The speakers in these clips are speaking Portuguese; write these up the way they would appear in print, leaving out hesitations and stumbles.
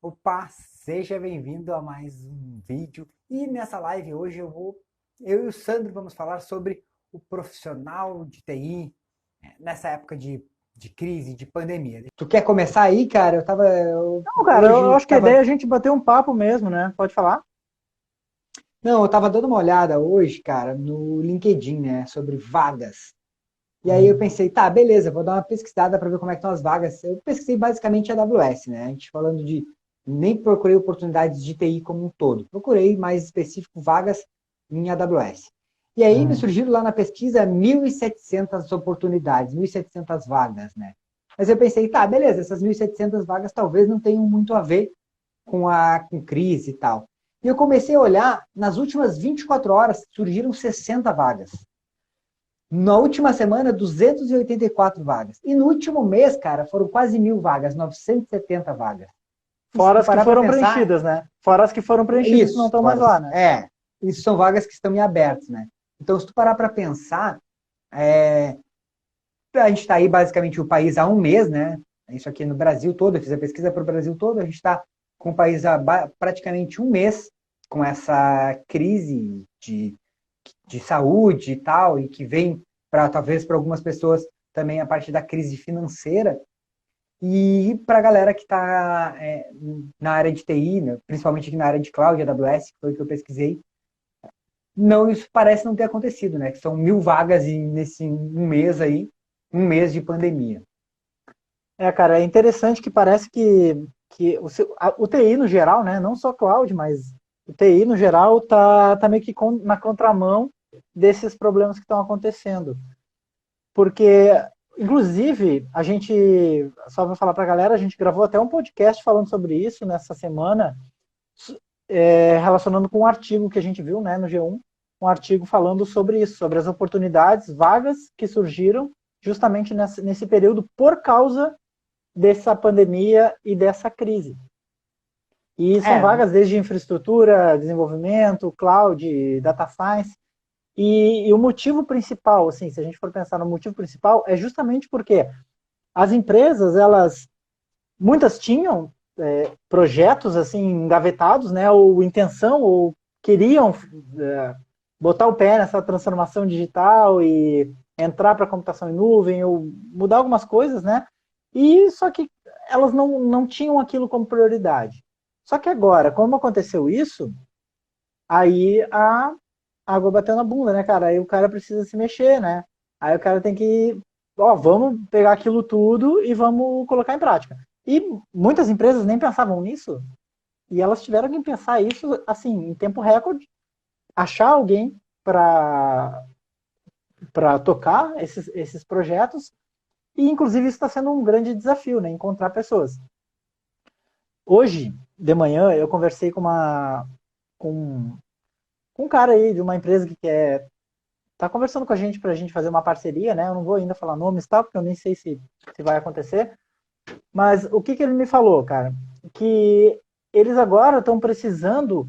Opa, seja bem-vindo a mais um vídeo. E nessa live hoje eu e o Sandro vamos falar sobre o profissional de TI nessa época de crise, de pandemia. Tu quer começar aí, cara? Não, cara, eu Hoje acho que a ideia tava, é a gente bater um papo mesmo, né? Pode falar? não, eu tava dando uma olhada hoje, cara, no LinkedIn, né, sobre vagas. E aí eu pensei, tá, beleza, vou dar uma pesquisada para ver como é que estão as vagas. Eu pesquisei basicamente a AWS, né? A gente falando de nem procurei oportunidades de TI como um todo. Procurei mais específico vagas em AWS. E aí me surgiram lá na pesquisa 1.700 oportunidades, 1.700 vagas, né? Mas eu pensei, tá, beleza, essas 1.700 vagas talvez não tenham muito a ver com crise e tal. E eu comecei a olhar, nas últimas 24 horas surgiram 60 vagas. Na última semana, 284 vagas. E no último mês, cara, foram quase 1.000 vagas, 970 vagas. E se Fora tu as que parar para foram pensar, preenchidas, né? Fora as que foram preenchidas que não isso, estão mais lá, né? isso são vagas que estão em aberto, né? Então, se tu parar para pensar, é, a gente está aí basicamente o país há um mês, né? Isso aqui no Brasil todo, eu fiz a pesquisa para o Brasil todo, a gente está com o país há praticamente um mês com essa crise de saúde e tal, e que vem para talvez para algumas pessoas também a parte da crise financeira. E para a galera que está na área de TI, né, principalmente aqui na área de cloud, AWS, que foi o que eu pesquisei, não, isso parece não ter acontecido, né? Que são 1.000 vagas nesse um mês aí, um mês de pandemia. Cara, é interessante que parece que o TI no geral, né? Não só cloud, mas o TI no geral tá meio que na contramão desses problemas que estão acontecendo. Porque, inclusive, a gente, só para falar para a galera, a gente gravou até um podcast falando sobre isso nessa semana, relacionando com um artigo que a gente viu, né, no G1, um artigo falando sobre isso, sobre as oportunidades vagas que surgiram justamente nesse período por causa dessa pandemia e dessa crise. E são É, vagas desde infraestrutura, desenvolvimento, cloud, data science. E o motivo principal, assim, se a gente for pensar no motivo principal, é justamente porque as empresas, elas, muitas tinham projetos assim engavetados, né, ou intenção, ou queriam botar o pé nessa transformação digital e entrar para a computação em nuvem ou mudar algumas coisas, né? E só que elas não tinham aquilo como prioridade. Só que agora, como aconteceu isso, aí a água bateu na bunda, né, cara? Aí o cara precisa se mexer, né? Aí o cara tem que, ó, vamos pegar aquilo tudo e vamos colocar em prática. E muitas empresas nem pensavam nisso, e elas tiveram que pensar isso, assim, em tempo recorde, achar alguém para tocar esses projetos, e inclusive isso está sendo um grande desafio, né? Encontrar pessoas. Hoje, de manhã, eu conversei com, com um cara aí de uma empresa que quer tá conversando com a gente para a gente fazer uma parceria, né? Eu não vou ainda falar nomes, tá? Porque eu nem sei se vai acontecer. Mas o que ele me falou, cara? Que eles agora estão precisando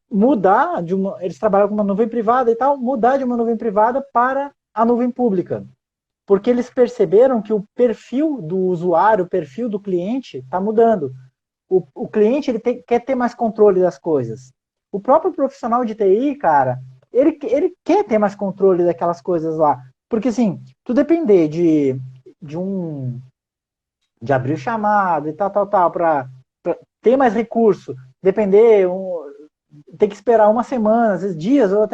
mudar de uma. Eles trabalham com uma nuvem privada e tal, mudar de uma nuvem privada para a nuvem pública. Porque eles perceberam que o perfil do usuário, o perfil do cliente está mudando. O cliente quer ter mais controle das coisas. O próprio profissional de TI, cara, ele quer ter mais controle daquelas coisas lá. Porque, assim, tu depender de um de abrir o chamado e tal, para ter mais recurso, depender, ter que esperar uma semana, às vezes dias, ou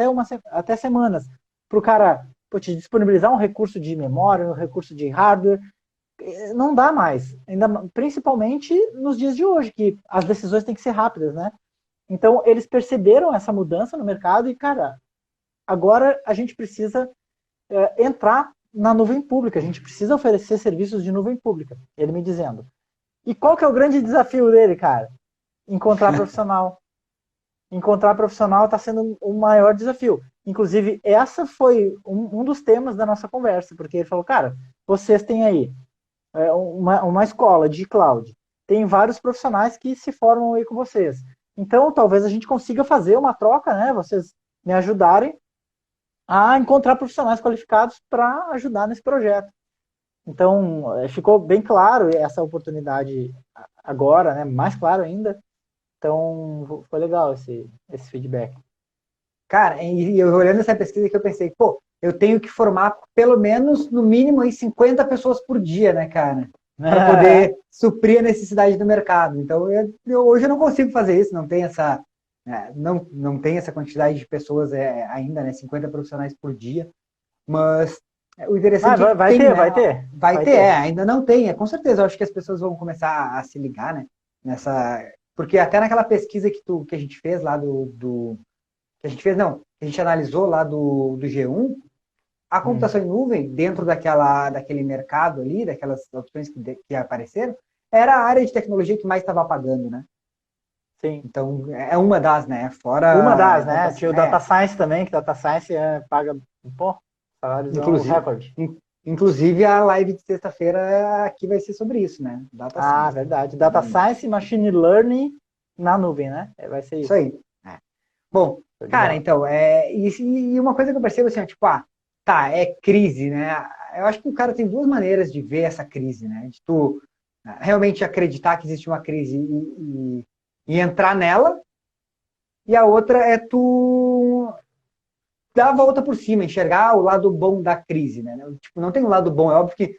até semanas, para o cara te disponibilizar um recurso de memória, um recurso de hardware, não dá mais. Ainda, principalmente nos dias de hoje, que as decisões têm que ser rápidas, né? Então, eles perceberam essa mudança no mercado e, cara, agora a gente precisa entrar na nuvem pública, a gente precisa oferecer serviços de nuvem pública, ele me dizendo. E qual que é o grande desafio dele, cara? Encontrar profissional. Encontrar profissional está sendo o maior desafio. Inclusive, essa foi um dos temas da nossa conversa, porque ele falou, cara, vocês têm aí uma escola de cloud, tem vários profissionais que se formam aí com vocês. Então, talvez a gente consiga fazer uma troca, né? Vocês me ajudarem a encontrar profissionais qualificados para ajudar nesse projeto. Então, ficou bem claro essa oportunidade agora, né? Mais claro ainda. Então, foi legal esse feedback. Cara, e eu olhando essa pesquisa que eu pensei, pô, eu tenho que formar pelo menos, no mínimo, aí 50 pessoas por dia, né, cara? Para poder suprir a necessidade do mercado. Então, hoje eu não consigo fazer isso, não tem essa, não tem essa quantidade de pessoas ainda, né? 50 profissionais por dia. Mas o interessante é que Vai tem, ter, né? vai ter. Vai ter, ainda não tem. Com certeza, eu acho que as pessoas vão começar a se ligar, né? Nessa. Porque até naquela pesquisa que a gente fez lá que a gente fez, não, que a gente analisou lá do G1, a computação em nuvem, dentro daquele mercado ali, daquelas opções que apareceram, era a área de tecnologia que mais estava pagando, né? Sim. Então, é uma das, né? Uma Fora. das, né? Tinha o Data Science também, que Data Science paga, pô, salários Inclusive, recorde. inclusive, a live de sexta-feira aqui vai ser sobre isso, né? Data Science. Verdade. Data Science e Machine Learning na nuvem, né? Vai ser Isso isso. aí. Bom, cara, então, e uma coisa que eu percebo assim, tipo, tá, é crise, né? Eu acho que o cara tem duas maneiras de ver essa crise, né? De tu realmente acreditar que existe uma crise e entrar nela, e a outra é tu dar a volta por cima, enxergar o lado bom da crise, né? Tipo, não tem um lado bom, é óbvio que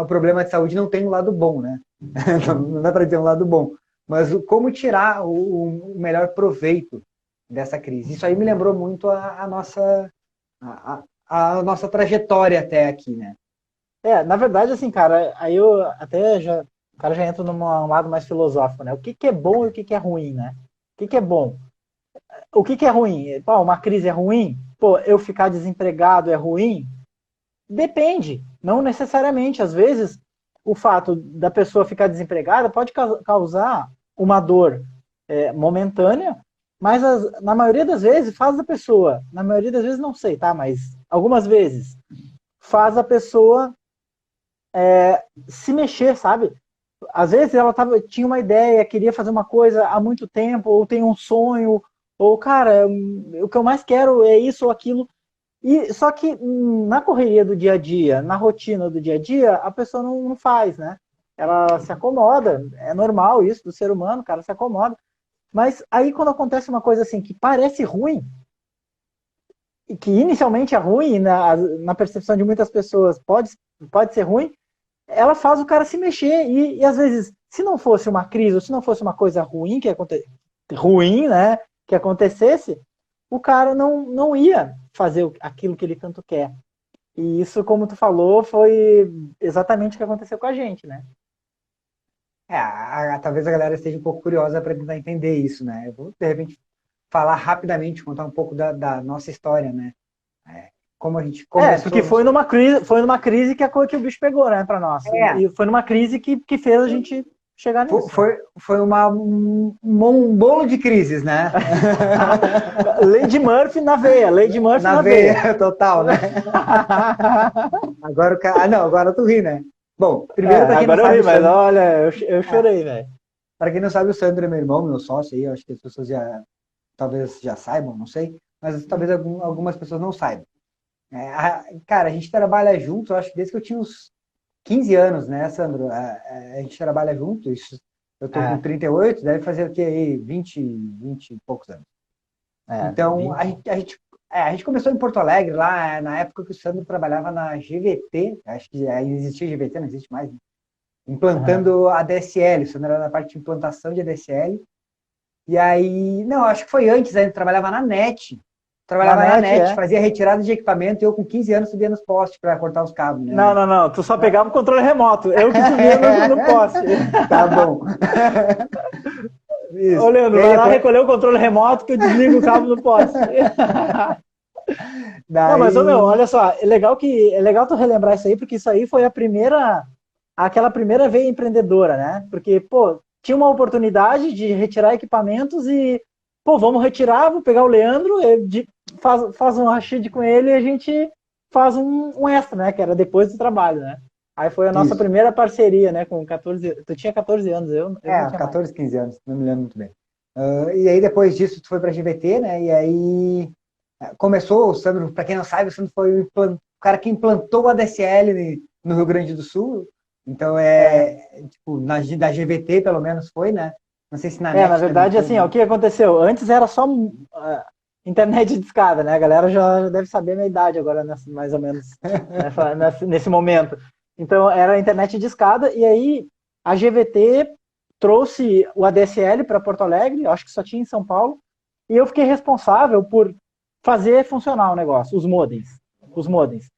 o problema de saúde não tem um lado bom, né? Não dá para dizer um lado bom. Mas como tirar o melhor proveito dessa crise? Isso aí me lembrou muito a nossa trajetória até aqui, né? Na verdade, assim, cara, aí eu até já. O cara já entra num lado mais filosófico, né? O que é bom e o que é ruim, né? O que é bom? O que é ruim? Pô, uma crise é ruim? Pô, eu ficar desempregado é ruim? Depende. Não necessariamente. Às vezes, o fato da pessoa ficar desempregada pode causar uma dor momentânea, mas na maioria das vezes faz a pessoa, na maioria das vezes não sei, tá? Mas algumas vezes faz a pessoa se mexer, sabe? Às vezes ela tinha uma ideia, queria fazer uma coisa há muito tempo, ou tem um sonho, ou, cara, o que eu mais quero é isso ou aquilo. E só que na correria do dia a dia, na rotina do dia a dia, a pessoa não faz, né? Ela se acomoda, é normal isso do ser humano, o cara se acomoda. Mas aí quando acontece uma coisa assim que parece ruim, e que inicialmente é ruim, na percepção de muitas pessoas pode ser ruim, ela faz o cara se mexer. E às vezes, se não fosse uma crise, ou se não fosse uma coisa ruim ruim, né, que acontecesse, o cara não ia fazer aquilo que ele tanto quer. E isso, como tu falou, foi exatamente o que aconteceu com a gente, né? Talvez a galera esteja um pouco curiosa para tentar entender isso, né? Eu vou, de repente, falar rapidamente, contar um pouco da nossa história, né? Como a gente começou. Porque foi numa crise que o bicho pegou, né, para nós. E foi numa crise que fez a gente chegar nisso. Foi um bolo de crises, né? Lady Murphy na veia, Lady Murphy na veia. Total, né? Agora o cara. Não, agora tu ri, né? Bom, primeiro para quem agora não sabe. Eu ri, mas olha, eu chorei, velho. Para quem não sabe, o Sandro é meu irmão, meu sócio aí, eu acho que as pessoas talvez já saibam, não sei, mas talvez algumas pessoas não saibam. Cara, a gente trabalha junto, eu acho que desde que eu tinha uns 15 anos, né, Sandro? A gente trabalha junto, eu tô com 38, deve fazer o quê aí? 20 e poucos anos. Então, a gente começou em Porto Alegre, lá na época que o Sandro trabalhava na GVT, acho que existia GVT, não existe mais, né? Implantando a DSL, o Sandro era na parte de implantação de ADSL. E aí, não, acho que foi antes, ainda trabalhava na NET. Trabalhava na NET, fazia retirada de equipamento e eu com 15 anos subia nos postes para cortar os cabos. Né? Não, tu só pegava o controle remoto. Eu que subia no poste. Tá bom. Isso. Ô, Leandro, vai lá recolher o controle remoto que eu desligo o cabo no poste. Não, mas, meu, olha só, é legal tu relembrar isso aí, porque isso aí foi aquela primeira veia empreendedora, né? Porque, pô, tinha uma oportunidade de retirar equipamentos e, pô, vamos retirar, vou pegar o Leandro, faz um rachid com ele e a gente faz um extra, né? Que era depois do trabalho, né? Aí foi a nossa primeira parceria, né? Com 14... Tu tinha 14 anos, eu não tinha 14, mais. 15 anos, não me lembro muito bem. E aí depois disso tu foi pra GVT, né? E aí começou, o Sandro, para quem não sabe, o Sandro foi o cara que implantou a DSL no Rio Grande do Sul. Então, tipo, da GVT, pelo menos, foi, né? Não sei se na NET Na também verdade, foi, assim, ó, né? o que aconteceu? Antes era só internet de escada, né? A galera já deve saber a minha idade agora, mais ou menos, nesse momento. Então, era internet de escada, e aí a GVT trouxe o ADSL para Porto Alegre, acho que só tinha em São Paulo, e eu fiquei responsável por fazer funcionar o negócio, os modems. Os modems.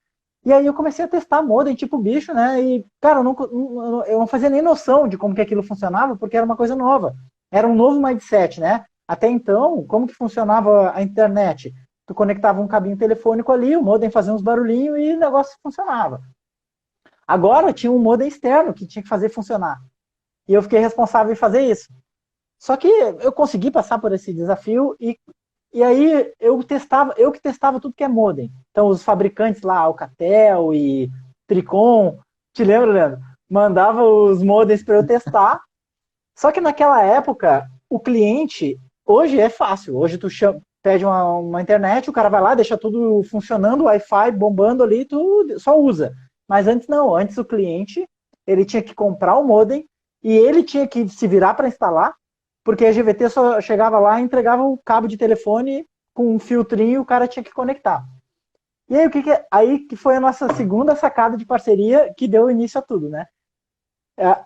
E aí eu comecei a testar modem tipo bicho, né? E, cara, eu não fazia nem noção de como que aquilo funcionava, porque era uma coisa nova. Era um novo mindset, né? Até então, como que funcionava a internet? Tu conectava um cabinho telefônico ali, o modem fazia uns barulhinhos e o negócio funcionava. Agora tinha um modem externo que tinha que fazer funcionar. E eu fiquei responsável em fazer isso. Só que eu consegui passar por esse desafio e aí eu que testava tudo que é modem. Então os fabricantes lá, Alcatel e Tricom, te lembra, Leandro? Mandava os modems para eu testar. Só que naquela época, o cliente, hoje é fácil. Hoje tu pede uma internet, o cara vai lá, deixa tudo funcionando, Wi-Fi bombando ali, tu só usa. Mas antes não, antes o cliente, ele tinha que comprar o modem e ele tinha que se virar para instalar, porque a GVT só chegava lá e entregava o cabo de telefone com um filtrinho e o cara tinha que conectar. E aí, aí que foi a nossa segunda sacada de parceria que deu início a tudo, né?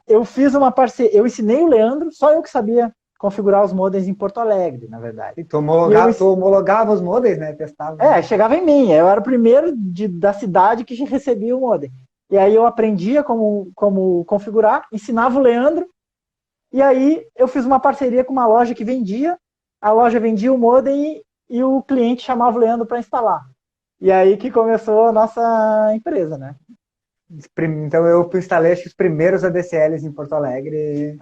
Eu fiz uma parceria, eu ensinei o Leandro, só eu que sabia configurar os modems em Porto Alegre, na verdade. E tu homologava os modems, né? Testava. Chegava em mim, eu era o primeiro da cidade que recebia o modem. E aí eu aprendia como configurar, ensinava o Leandro, e aí eu fiz uma parceria com uma loja que vendia, a loja vendia o modem e o cliente chamava o Leandro para instalar. E aí que começou a nossa empresa, né? Então eu instalei acho, os primeiros ADSLs em Porto Alegre.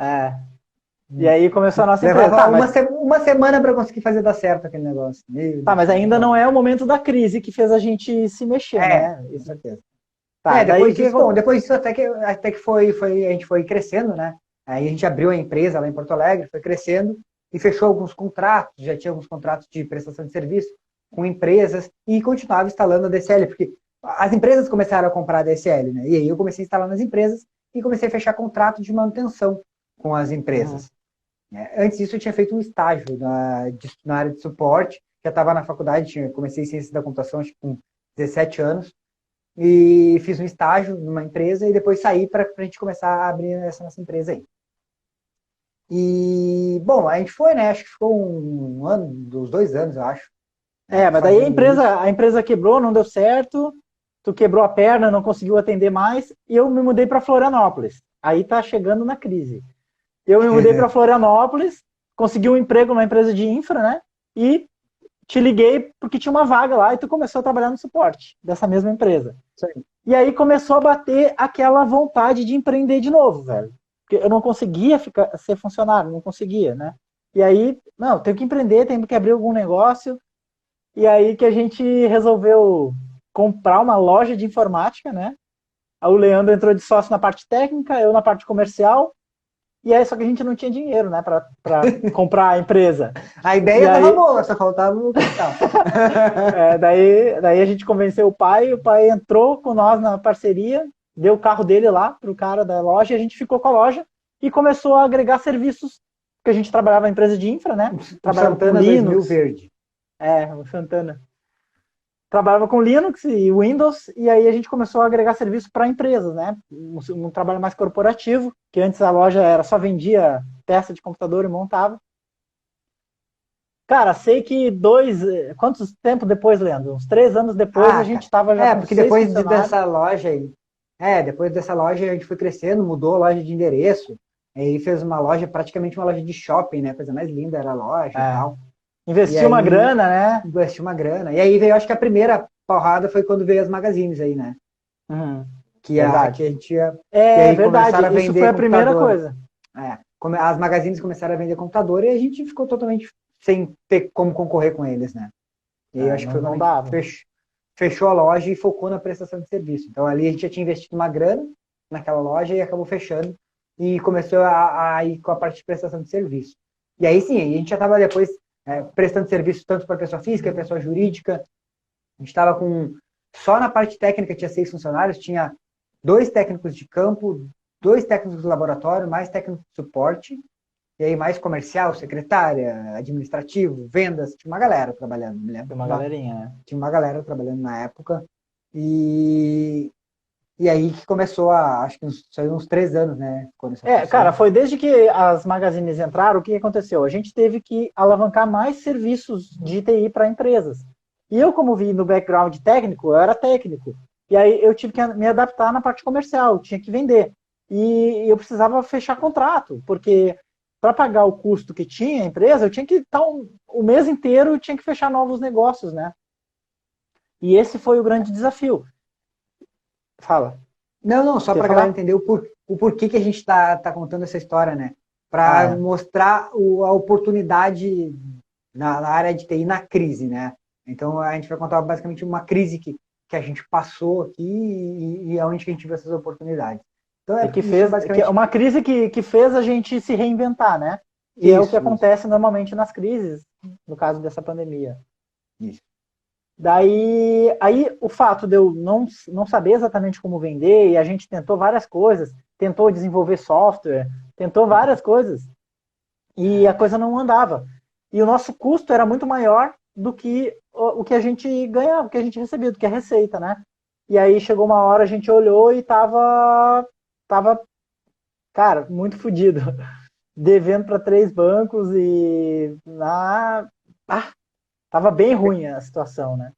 E aí começou a nossa empresa. Levava uma semana para conseguir fazer dar certo aquele negócio. Mas ainda não é o momento da crise que fez a gente se mexer, né? Com certeza. Daí depois disso até que a gente foi crescendo, né? Aí a gente abriu a empresa lá em Porto Alegre, foi crescendo e fechou alguns contratos, já tinha alguns contratos de prestação de serviço com empresas e continuava instalando a DSL, porque as empresas começaram a comprar a DSL, né? E aí eu comecei a instalar nas empresas e comecei a fechar contrato de manutenção com as empresas. Antes disso eu tinha feito um estágio na área de suporte, já estava na faculdade, comecei em ciências da computação acho que com 17 anos, e fiz um estágio numa empresa e depois saí para a gente começar a abrir essa nossa empresa aí. E, bom, a gente foi, né? Acho que ficou um ano, uns 2 anos, eu acho. Mas daí a empresa quebrou, não deu certo, tu quebrou a perna, não conseguiu atender mais, e eu me mudei para Florianópolis. Aí tá chegando na crise. Eu me mudei para Florianópolis, consegui um emprego numa empresa de infra, né? E te liguei porque tinha uma vaga lá e tu começou a trabalhar no suporte dessa mesma empresa. Sim. E aí começou a bater aquela vontade de empreender de novo, velho. Porque eu não conseguia ser funcionário, não conseguia, né? E aí, não, tenho que empreender, tenho que abrir algum negócio. E aí que a gente resolveu comprar uma loja de informática, né? Aí o Leandro entrou de sócio na parte técnica, eu na parte comercial. E aí, só que a gente não tinha dinheiro, né, para comprar a empresa. A ideia estava boa, só faltava o capital. Daí a gente convenceu o pai entrou com nós na parceria, deu o carro dele lá pro cara da loja, e a gente ficou com a loja e começou a agregar serviços, porque a gente trabalhava em empresa de infra, né? Trabalhava Santana com Linux. 2000 verde. O Santana. Trabalhava com Linux e Windows, e aí a gente começou a agregar serviço para empresas, né? Um trabalho mais corporativo, que antes a loja só vendia peça de computador e montava. Cara, sei que quantos tempo depois, Leandro? Uns 3 anos depois a gente estava já com porque 6 depois funcionários. dessa loja aí, depois dessa loja a gente foi crescendo, mudou a loja de endereço, aí fez uma loja, praticamente uma loja de shopping, né? A coisa mais linda era a loja e tal. Investiu uma grana, né? Investiu uma grana. E aí veio, acho que a primeira porrada foi quando veio as magazines aí, né? Que a gente ia. Verdade, isso foi a primeira coisa. As magazines começaram a vender computador e a gente ficou totalmente sem ter como concorrer com eles, né? E aí acho que foi quando a gente fechou a loja e focou na prestação de serviço. Então ali a gente já tinha investido uma grana naquela loja e acabou fechando e começou a ir com a parte de prestação de serviço. E aí sim, a gente já estava depois prestando serviço tanto para pessoa física, pessoa jurídica. A gente estava só na parte técnica tinha 6 funcionários, tinha 2 técnicos de campo, 2 técnicos de laboratório, mais técnico de suporte, e aí mais comercial, secretária, administrativo, vendas, tinha uma galera trabalhando, me lembro. Tem uma galerinha, né? Tinha uma galera trabalhando na época. E aí que começou acho que saiu uns 3 anos, né? Quando essa Cara, função. foi desde que as magazines entraram, o que aconteceu? A gente teve que alavancar mais serviços de TI para empresas. E eu, como vim no background técnico, eu era técnico. E aí eu tive que me adaptar na parte comercial, tinha que vender. E eu precisava fechar contrato, porque para pagar o custo que tinha a empresa, eu tinha que estar o mês inteiro, eu tinha que fechar novos negócios, né? E esse foi o grande desafio. Fala. Não, não, só Quer para a galera falar? entender o porquê que a gente tá contando essa história, né? Ah, Para é. mostrar a oportunidade na área de TI na crise, né? Então a gente vai contar basicamente uma crise que a gente passou aqui e aonde que a gente viu essas oportunidades. Então E é isso que é basicamente uma crise que fez a gente se reinventar, né? Que é o que isso, isso, acontece normalmente nas crises, no caso dessa pandemia. isso. Daí, aí o fato de eu não saber exatamente como vender, e a gente tentou várias coisas, tentou desenvolver software, tentou várias coisas, e a coisa não andava. E o nosso custo era muito maior do que o que a gente ganhava, o que a gente recebia, do que a receita, né? E aí chegou uma hora, a gente olhou e tava, cara, muito fodido. Devendo para 3 bancos e tava bem ruim a situação, né?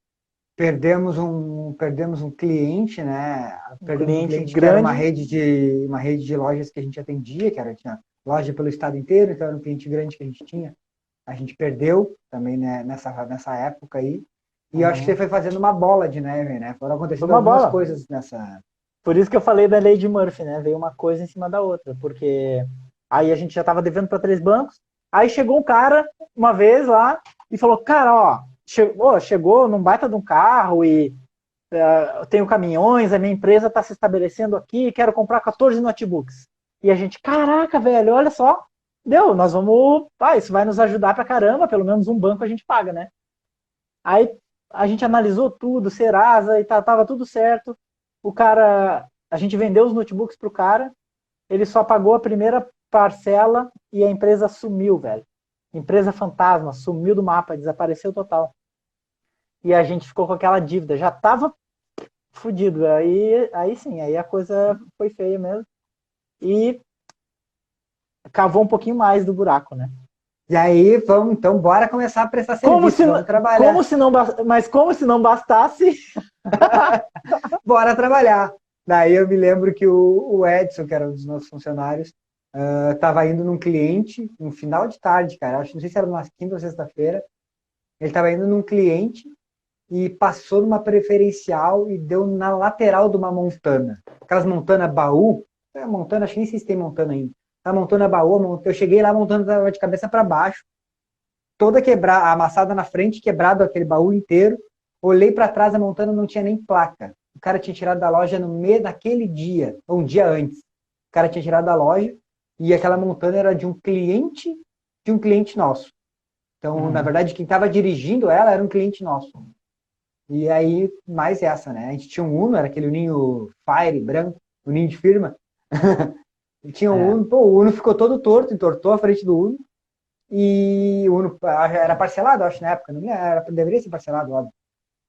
Perdemos um cliente, né? Um Perdemos um cliente cliente que era grande, uma rede de lojas que a gente atendia, tinha loja pelo estado inteiro, então era um cliente grande que a gente tinha. A gente perdeu também, né, nessa época aí. E eu acho que você foi fazendo uma bola de neve, né? Foram foi acontecendo uma algumas bola. coisas nessa. Por isso que eu falei da lei de Murphy, né? Veio uma coisa em cima da outra, porque aí a gente já estava devendo para 3 bancos. Aí chegou um cara uma vez lá e falou: Cara, ó, chegou num baita de um carro e eu tenho caminhões, a minha empresa está se estabelecendo aqui, quero comprar 14 notebooks. E a gente, caraca, velho, olha só, deu, nós vamos, isso vai nos ajudar pra caramba, pelo menos um banco a gente paga, né? Aí a gente analisou tudo, Serasa e tava tudo certo. O cara, a gente vendeu os notebooks pro cara, ele só pagou a primeira parcela e a empresa sumiu, velho. Empresa fantasma, sumiu do mapa, desapareceu total. E a gente ficou com aquela dívida, já tava fudido. Aí sim, aí a coisa foi feia mesmo. E cavou um pouquinho mais do buraco, né? E aí, vamos, então, bora começar a prestar Como serviço, se, vamos como trabalhar. se não, mas como se não bastasse, Bora trabalhar. Daí eu me lembro que o Edson, que era um dos nossos funcionários, estava indo num cliente, no final de tarde, cara, acho, não sei se era numa quinta ou sexta-feira, ele estava indo num cliente e passou numa preferencial e deu na lateral de uma montana. Aquelas montanas baú, montana, acho que nem sei se tem montana ainda. A montana baú, eu cheguei lá, a montana estava de cabeça para baixo, toda quebrada, amassada na frente, quebrado aquele baú inteiro. Olhei para trás, a montana não tinha nem placa. O cara tinha tirado da loja no meio daquele dia, ou um dia antes. O cara tinha tirado da loja e aquela montana era de um cliente nosso. Então, na verdade, quem estava dirigindo ela era um cliente nosso. E aí, mais essa, né? A gente tinha um Uno, era aquele Uninho Fire branco, Uninho de firma. E tinha um é, Uno, pô, o Uno ficou todo torto, entortou a frente do Uno. E o Uno era parcelado, acho, na época, não era, deveria ser parcelado, óbvio.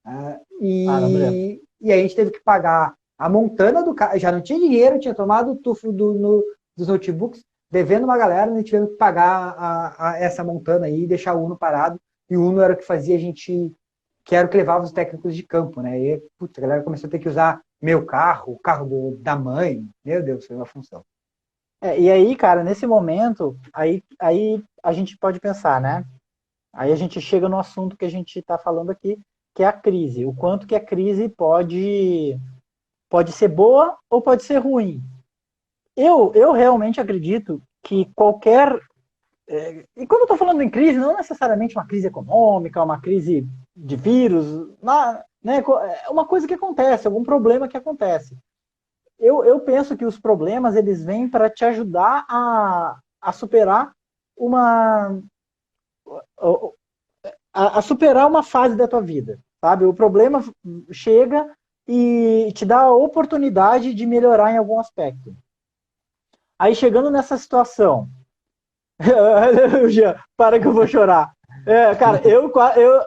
não me lembro. E aí a gente teve que pagar a montana do carro, já não tinha dinheiro, tinha tomado o tufo dos notebooks, devendo uma galera, a gente teve que pagar essa montana aí e deixar o Uno parado. E o Uno era o que fazia a gente, que era o que levava os técnicos de campo, né? E, putz, a galera começou a ter que usar meu carro, o carro da mãe, meu Deus, foi uma função. E aí, cara, nesse momento, aí a gente pode pensar, né? Aí a gente chega no assunto que a gente está falando aqui, que é a crise. O quanto que a crise pode ser boa ou pode ser ruim. Eu realmente acredito que qualquer. E quando eu estou falando em crise, não necessariamente uma crise econômica, uma crise de vírus, né, é uma coisa que acontece, algum problema que acontece. Eu penso que os problemas eles vêm para te ajudar a superar uma a superar uma fase da tua vida, sabe? O problema chega e te dá a oportunidade de melhorar em algum aspecto. Aí chegando nessa situação, Jean, para que eu vou chorar. Cara,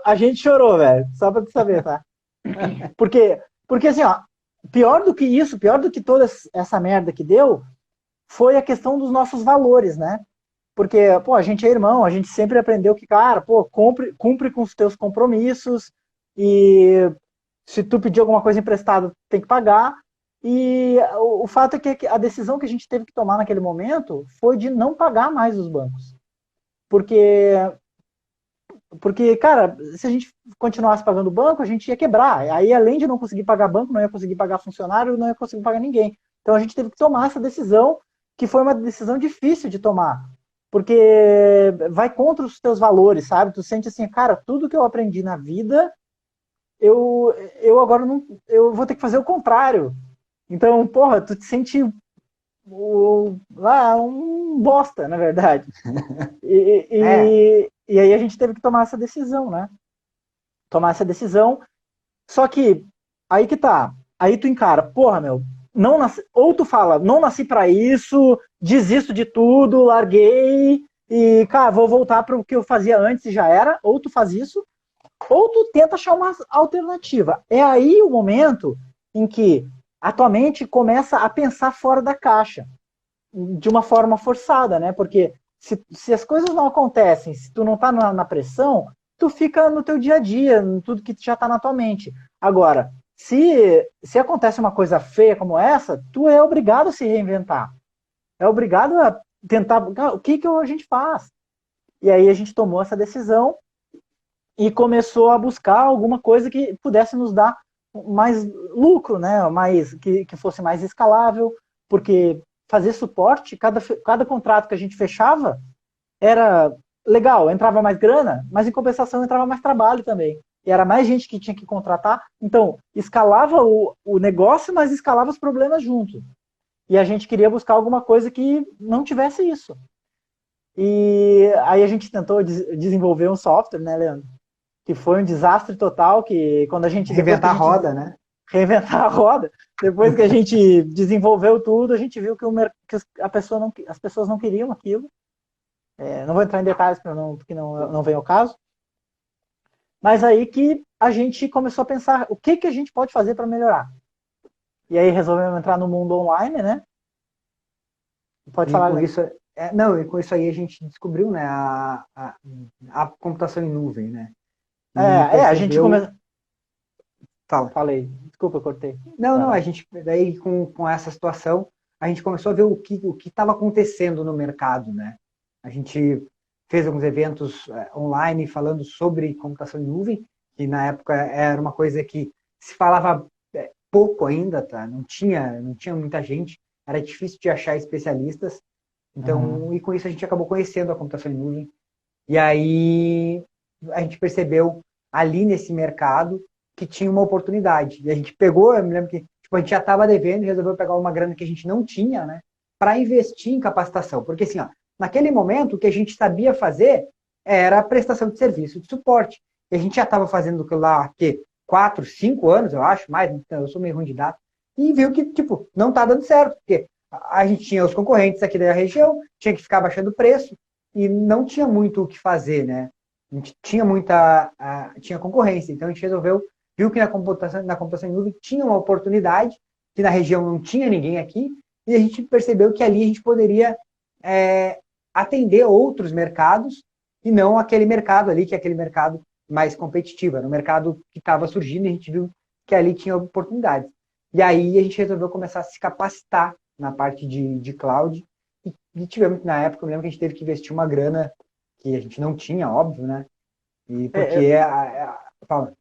a gente chorou, velho, só pra tu saber, tá? Porque assim, ó, pior do que isso, pior do que toda essa merda que deu, foi a questão dos nossos valores, né? Porque, pô, a gente é irmão, a gente sempre aprendeu que, cara, pô, cumpre com os teus compromissos e se tu pedir alguma coisa emprestada, tem que pagar. E o fato é que a decisão que a gente teve que tomar naquele momento foi de não pagar mais os bancos. Porque, cara, se a gente continuasse pagando o banco, a gente ia quebrar. Aí, além de não conseguir pagar banco, não ia conseguir pagar funcionário, não ia conseguir pagar ninguém. Então, a gente teve que tomar essa decisão, que foi uma decisão difícil de tomar. Porque vai contra os teus valores, sabe? Tu sente assim, cara, tudo que eu aprendi na vida, eu agora não, eu vou ter que fazer o contrário. Então, porra, tu te sente um bosta, na verdade. E aí a gente teve que tomar essa decisão, né? Tomar essa decisão. Só que, aí que tá. Aí tu encara, porra, meu, não nasci, ou tu fala, não nasci pra isso, desisto de tudo, larguei, e, cara, vou voltar pro que eu fazia antes e já era. Ou tu faz isso, ou tu tenta achar uma alternativa. É aí o momento em que a tua mente começa a pensar fora da caixa, de uma forma forçada, né? Porque se as coisas não acontecem, se tu não tá na pressão, tu fica no teu dia a dia, em tudo que já tá na tua mente. Agora, se acontece uma coisa feia como essa, tu é obrigado a se reinventar. É obrigado a tentar, o que a gente faz? E aí a gente tomou essa decisão e começou a buscar alguma coisa que pudesse nos dar mais lucro, né? Que fosse mais escalável, porque fazer suporte, cada contrato que a gente fechava era legal, entrava mais grana, mas em compensação entrava mais trabalho também. E era mais gente que tinha que contratar. Então, escalava o negócio, mas escalava os problemas junto. E a gente queria buscar alguma coisa que não tivesse isso. E aí a gente tentou desenvolver um software, né, Leandro? Que foi um desastre total, que quando a gente... Reinventar a roda, né? Reinventar a roda. Depois que a gente desenvolveu tudo, a gente viu que as pessoas não queriam aquilo. Não vou entrar em detalhes porque não vem ao caso. Mas aí que a gente começou a pensar o que a gente pode fazer para melhorar. E aí resolvemos entrar no mundo online, né? Pode falar, com isso, e com isso aí a gente descobriu, né, a computação em nuvem, né? A gente começou... Fala. Falei, desculpa, eu cortei. Não, a gente, daí com essa situação, a gente começou a ver o que estava acontecendo no mercado, né? A gente fez alguns eventos online falando sobre computação em nuvem, que na época era uma coisa que se falava pouco ainda, tá? Não tinha muita gente, era difícil de achar especialistas. Então, e com isso a gente acabou conhecendo a computação em nuvem. E aí a gente percebeu ali nesse mercado que tinha uma oportunidade. E a gente pegou, eu me lembro que a gente já estava devendo e resolveu pegar uma grana que a gente não tinha, né, para investir em capacitação. Porque assim, ó, naquele momento o que a gente sabia fazer era a prestação de serviço de suporte. E a gente já estava fazendo lá 4, 5 anos, eu acho, mais, eu sou meio ruim de data, e viu que, não está dando certo, porque a gente tinha os concorrentes aqui da região, tinha que ficar baixando o preço, e não tinha muito o que fazer, né? A gente tinha concorrência, então a gente viu que na computação em nuvem tinha uma oportunidade, que na região não tinha ninguém aqui, e a gente percebeu que ali a gente poderia atender outros mercados, e não aquele mercado ali, que é aquele mercado mais competitivo, era um mercado que estava surgindo, e a gente viu que ali tinha oportunidades. E aí a gente resolveu começar a se capacitar na parte de cloud, e tivemos, na época, eu lembro que a gente teve que investir uma grana que a gente não tinha, óbvio, né? E porque fala.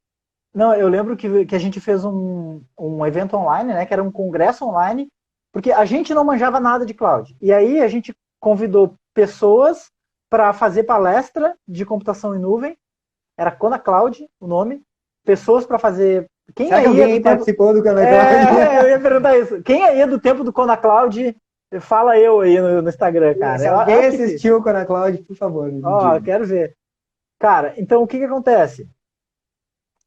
Não, eu lembro que a gente fez um evento online, né? Que era um congresso online, porque a gente não manjava nada de cloud. E aí a gente convidou pessoas para fazer palestra de computação em nuvem. Era Kona Cloud o nome. Pessoas para fazer... Quem aí alguém participou do Kona Cloud? Eu ia perguntar isso. Quem aí é do tempo do Kona Cloud? Fala eu aí no Instagram, cara. Se alguém assistiu o Kona Cloud, por favor. Quero ver. Cara, então o que acontece?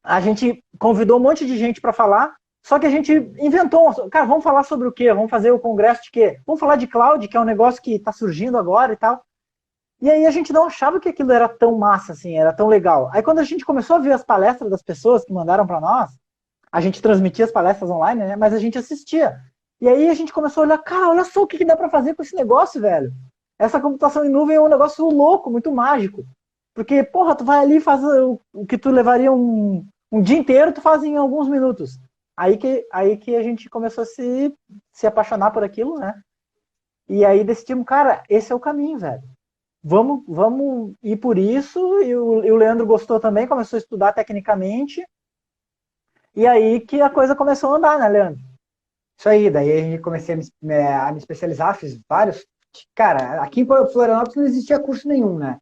A gente convidou um monte de gente para falar, Só que a gente inventou, cara, vamos falar sobre o quê? Vamos fazer o congresso de quê? Vamos falar de cloud, que é um negócio que está surgindo agora e tal. E aí a gente não achava que aquilo era tão massa, assim, era tão legal. Aí quando a gente começou a ver as palestras das pessoas que mandaram para nós, a gente transmitia as palestras online, né? Mas a gente assistia. E aí a gente começou a olhar, cara, olha só o que dá para fazer com esse negócio, velho. Essa computação em nuvem é um negócio louco, muito mágico. Porque, porra, tu vai ali e faz o que tu levaria um dia inteiro, tu faz em alguns minutos. Aí que a gente começou a se apaixonar por aquilo, né? E aí decidimos, cara, esse é o caminho, velho. Vamos ir por isso. E o Leandro gostou também, começou a estudar tecnicamente. E aí que a coisa começou a andar, né, Leandro? Isso aí, daí a gente comecei a me especializar, fiz vários. Cara, aqui em Florianópolis não existia curso nenhum, né?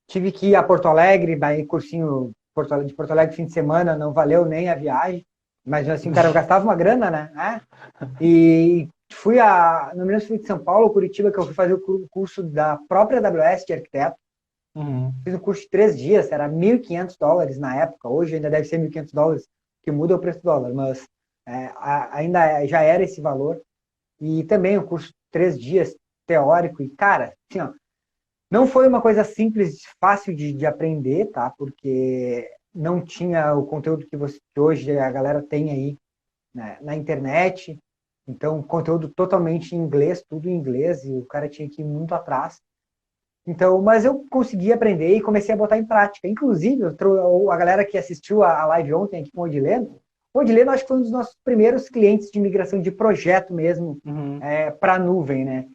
Tive que ir a Porto Alegre, daí cursinho de Porto Alegre fim de semana, não valeu nem a viagem. Mas assim, cara, eu gastava uma grana, né? E fui não me lembro se fui de São Paulo ou Curitiba, que eu fui fazer o curso da própria AWS de arquiteto. Fiz um curso de 3 dias, era $1.500 na época. Hoje ainda deve ser $1.500, que muda o preço do dólar, mas ainda já era esse valor. E também um curso de 3 dias teórico. E, cara, assim, ó, não foi uma coisa simples, fácil de aprender, tá? Porque não tinha o conteúdo que hoje a galera tem aí, né, na internet. Então, conteúdo totalmente em inglês, tudo em inglês, e o cara tinha que ir muito atrás. Então, mas eu consegui aprender e comecei a botar em prática. Inclusive, a galera que assistiu a live ontem aqui com o Odileno acho que foi um dos nossos primeiros clientes de migração de projeto mesmo, para a nuvem, né?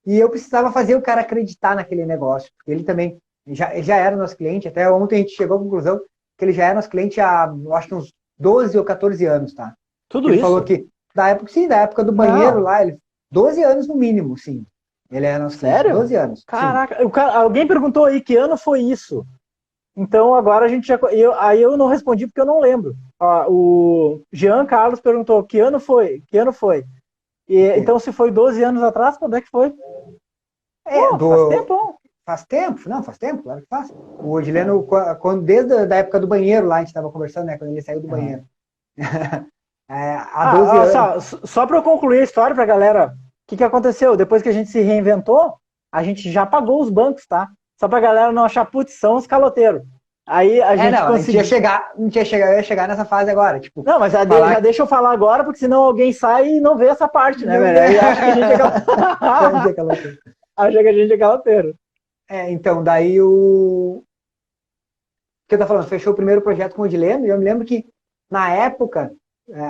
E eu precisava fazer o cara acreditar naquele negócio, porque ele também já era nosso cliente, até ontem a gente chegou à conclusão que ele já era nosso cliente há, eu acho que uns 12 ou 14 anos, tá? Tudo ele isso? falou que, da época do banheiro lá, 12 anos no mínimo, sim. Ele é nosso cliente, sério? 12 anos. Caraca, alguém perguntou aí que ano foi isso. Então agora a gente já. Aí eu não respondi porque eu não lembro. O Jean Carlos perguntou que ano foi? Que ano foi? Então, se foi 12 anos atrás, quando é que foi? Faz tempo. Faz tempo? Não, faz tempo, claro que faz. O Odileno, desde a época do banheiro lá, a gente estava conversando, né? Quando ele saiu do banheiro. Há 12 anos. Só para eu concluir a história para a galera, o que aconteceu? Depois que a gente se reinventou, a gente já pagou os bancos, tá? Só para a galera não achar, putz, são os caloteiros. Aí a gente conseguiu. Eu ia chegar nessa fase agora. Tipo, não, mas já deixa eu falar agora, porque senão alguém sai e não vê essa parte, né, velho? Aí acha que a gente é caloteiro. Acha que a gente é caloteiro. Então, daí o que eu tô falando, fechou o primeiro projeto com o Odileno, e eu me lembro que, na época,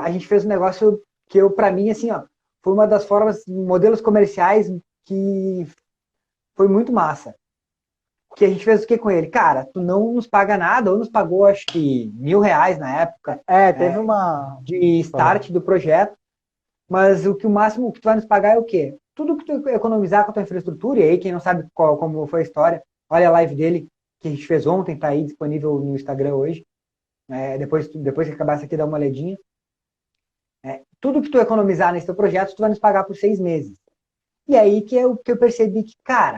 a gente fez um negócio que para mim, assim, ó, foi uma das formas, modelos comerciais que foi muito massa. Que a gente fez o que com ele? Cara, tu não nos paga nada, ou nos pagou, acho que R$1.000 na época. Teve uma... de start do projeto, mas o máximo que tu vai nos pagar é o quê? Tudo que tu economizar com a tua infraestrutura, e aí quem não sabe como foi a história, olha a live dele, que a gente fez ontem, tá aí disponível no Instagram hoje. Depois que acabar isso aqui, dá uma olhadinha. Tudo que tu economizar nesse teu projeto, tu vai nos pagar por 6 meses. E aí que eu percebi que, cara,